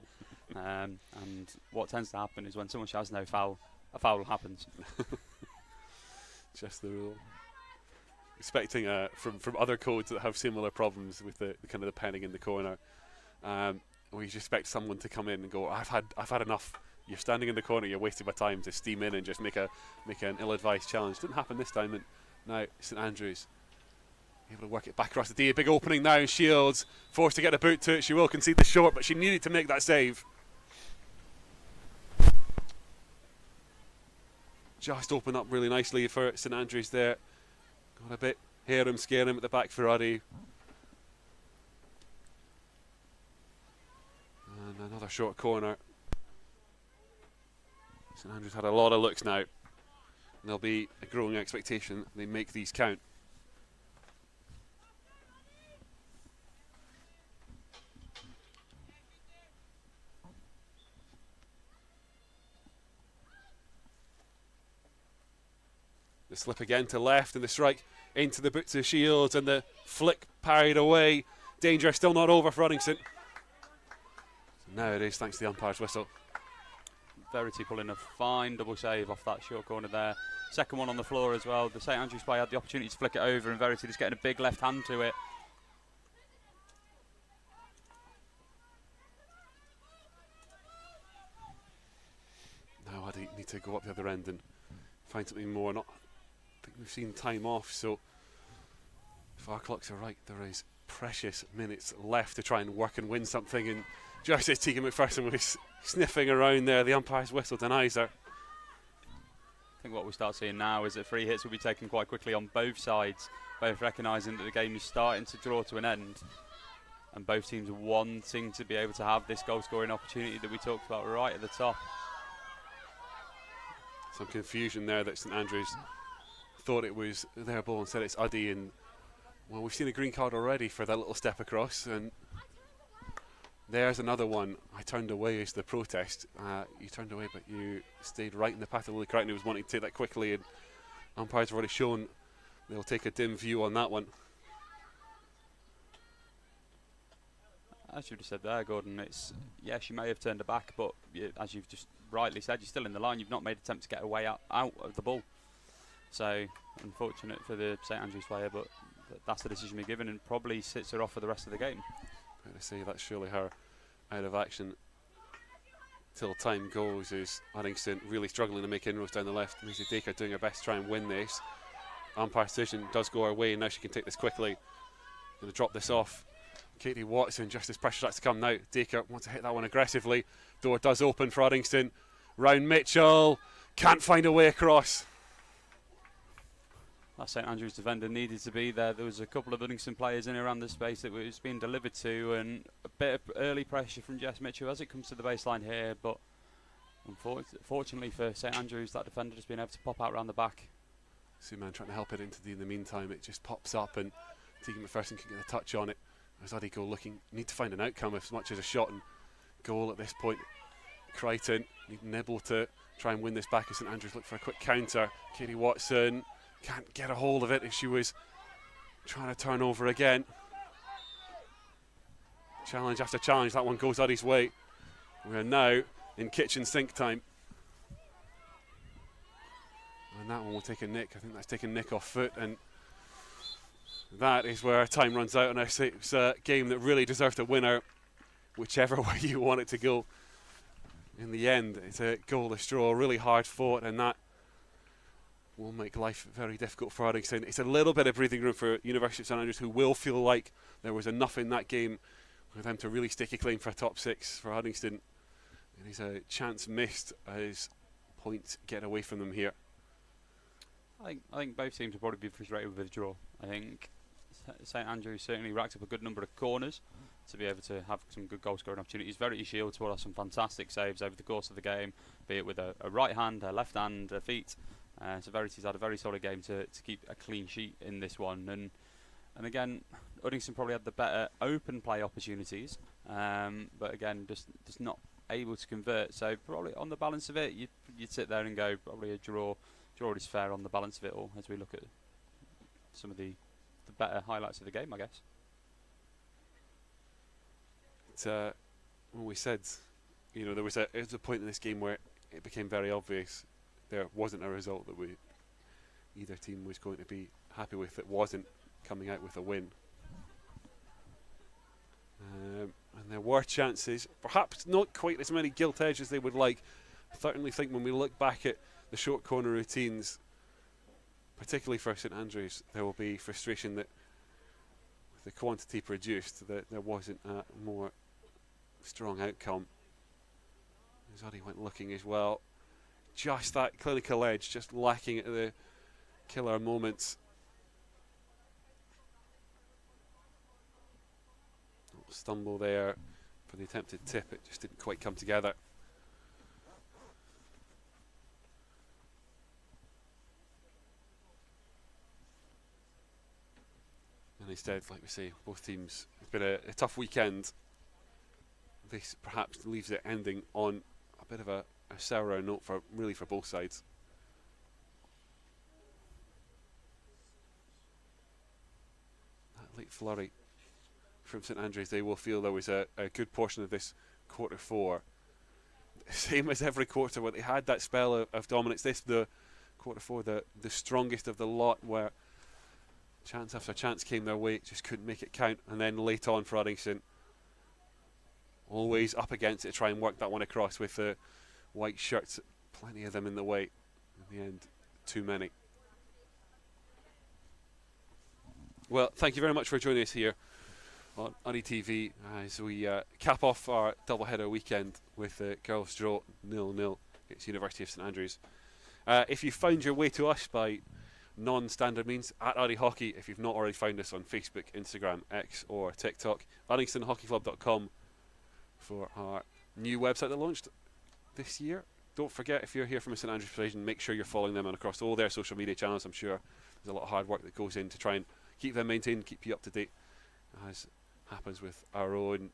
And what tends to happen is when someone shouts no foul, a foul happens. Just the rule. Expecting from other codes that have similar problems with the kind of the penning in the corner, we just expect someone to come in and go, I've had enough. You're standing in the corner, you're wasting my time, to steam in and just make an ill-advised challenge. Didn't happen this time, and now St Andrews able to work it back across the D. A big opening now, and Shields forced to get a boot to it. She will concede the short, but she needed to make that save. Just opened up really nicely for St Andrews there. Got a bit harem scarum at the back for Uddy. And another short corner. St Andrews had a lot of looks now. And there'll be a growing expectation they make these count. The slip again to left, and the strike into the boots of Shields, and the flick parried away. Danger still not over for Uddingston. So now it is, thanks to the umpire's whistle. Verity pulling a fine double save off that short corner there. Second one on the floor as well. The St Andrews player had the opportunity to flick it over, and Verity just getting a big left hand to it. Now Uddy need to go up the other end and find something more. I think we've seen time off, so if our clocks are right, there is precious minutes left to try and work and win something. And just as Tegan McPherson was sniffing around there, the umpire's whistle denies her. I think what we start seeing now is that free hits will be taken quite quickly on both sides, both recognising that the game is starting to draw to an end, and both teams wanting to be able to have this goal scoring opportunity that we talked about right at the top. Some confusion there that St Andrews thought it was their ball and said it's Uddy, and well, we've seen a green card already for that little step across, and there's another one. I turned away as the protest. You turned away, but you stayed right in the path of the crowd, and he was wanting to take that quickly, and umpires have already shown they'll take a dim view on that one. As you just said there, Gordon, it's yes, you may have turned her back, but as you've just rightly said, you're still in the line. You've not made an attempt to get away out of the ball. So unfortunate for the St Andrews player, but that's the decision we're given, and probably sits her off for the rest of the game. I'm going to say that's surely her out of action till time goes. Is Uddingston really struggling to make inroads down the left? Maisie Dacre doing her best to try and win this. Umpire's decision does go her way, and now she can take this quickly. Going to drop this off. Katie Watson, just as pressure starts to come now. Dacre wants to hit that one aggressively. Door does open for Uddingston. Round Mitchell, can't find a way across. That St Andrews defender needed to be there. There was a couple of Uddingston players in around the space that was being delivered to, and a bit of early pressure from Jess Mitchell as it comes to the baseline here. But unfortunately for St Andrews, that defender just being able to pop out around the back. Suman trying to help it into in the meantime. It just pops up, and Tegan McPherson can get a touch on it. As Uddigo looking, need to find an outcome as much as a shot and goal at this point. Crichton need nibble to try and win this back as St Andrews look for a quick counter. Katie Watson can't get a hold of it as she was trying to turn over again. Challenge after challenge, that one goes Uddy's way. We are now in kitchen sink time. And that one will take a nick. I think that's taken Nick off foot, and that is where our time runs out. And it's a game that really deserved a winner, whichever way you want it to go. In the end, it's a goalless draw, really hard fought, and that will make life very difficult for Uddingston. It's a little bit of breathing room for University of St Andrews, who will feel like there was enough in that game for them to really stake a claim for a top six for Uddingston. It is a chance missed as points get away from them here. I think both teams will probably be frustrated with the draw. I think St Andrews certainly racked up a good number of corners to be able to have some good goal scoring opportunities. Verity Shields will have some fantastic saves over the course of the game, be it with a right hand, a left hand, a feet. So Verity's had a very solid game to keep a clean sheet in this one. And again, Uddingston probably had the better open play opportunities, but again, just not able to convert. So probably on the balance of it, you'd sit there and go probably a draw. Draw is fair on the balance of it all as we look at some of the better highlights of the game, I guess. When we said, there was a point in this game where it became very obvious there wasn't a result that either team was going to be happy with that wasn't coming out with a win. And there were chances, perhaps not quite as many gilt edges as they would like. I certainly think when we look back at the short corner routines, particularly for St Andrews, there will be frustration that with the quantity produced that there wasn't a more strong outcome. Uddy went looking as well. Just that clinical edge, just lacking at the killer moments. Stumble there for the attempted tip, it just didn't quite come together. And instead, like we say, both teams, it's been a tough weekend. This perhaps leaves it ending on a bit of a sourer note for both sides. That late flurry from St Andrews, they will feel there was a good portion of this quarter four. Same as every quarter where they had that spell of dominance. This, the quarter four, the strongest of the lot, where chance after chance came their way, just couldn't make it count. And then late on for Uddingston, always up against it, try and work that one across with the white shirts, plenty of them in the way. In the end, too many. Well, thank you very much for joining us here on UDDY TV as we cap off our doubleheader weekend with the girls' draw 0-0 against University of St Andrews. If you found your way to us by non-standard means, at UDDY Hockey, if you've not already found us on Facebook, Instagram, X or TikTok, UddingstonHockeyClub.com for our new website that launched this year. Don't forget, if you're here from a St Andrews persuasion, make sure you're following them and across all their social media channels. I'm sure there's a lot of hard work that goes in to try and keep them maintained, keep you up to date, as happens with our own,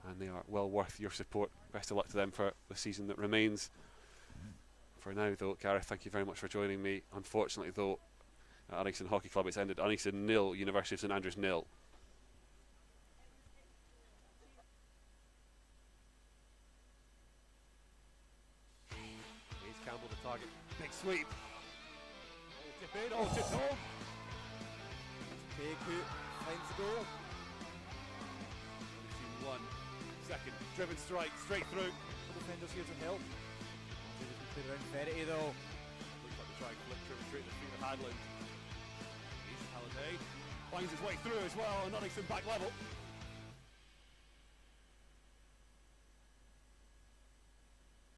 and they are well worth your support. Best of luck to them for the season that remains. For now though, Gareth, thank you very much for joining me. Unfortunately though, at Uddingston Hockey Club it's ended Uddingston 0, University of St Andrews 0. Here's Campbell the target. Big sweep. Tip in, tip home. Keku finds the goal. 1 second, driven strike, straight through. The defenders here to help. Put around Verity though. Looks like the try and flip driven straight to the feet of Hadland. Here's Halliday. Finds his way through as well, and Uddingston back level.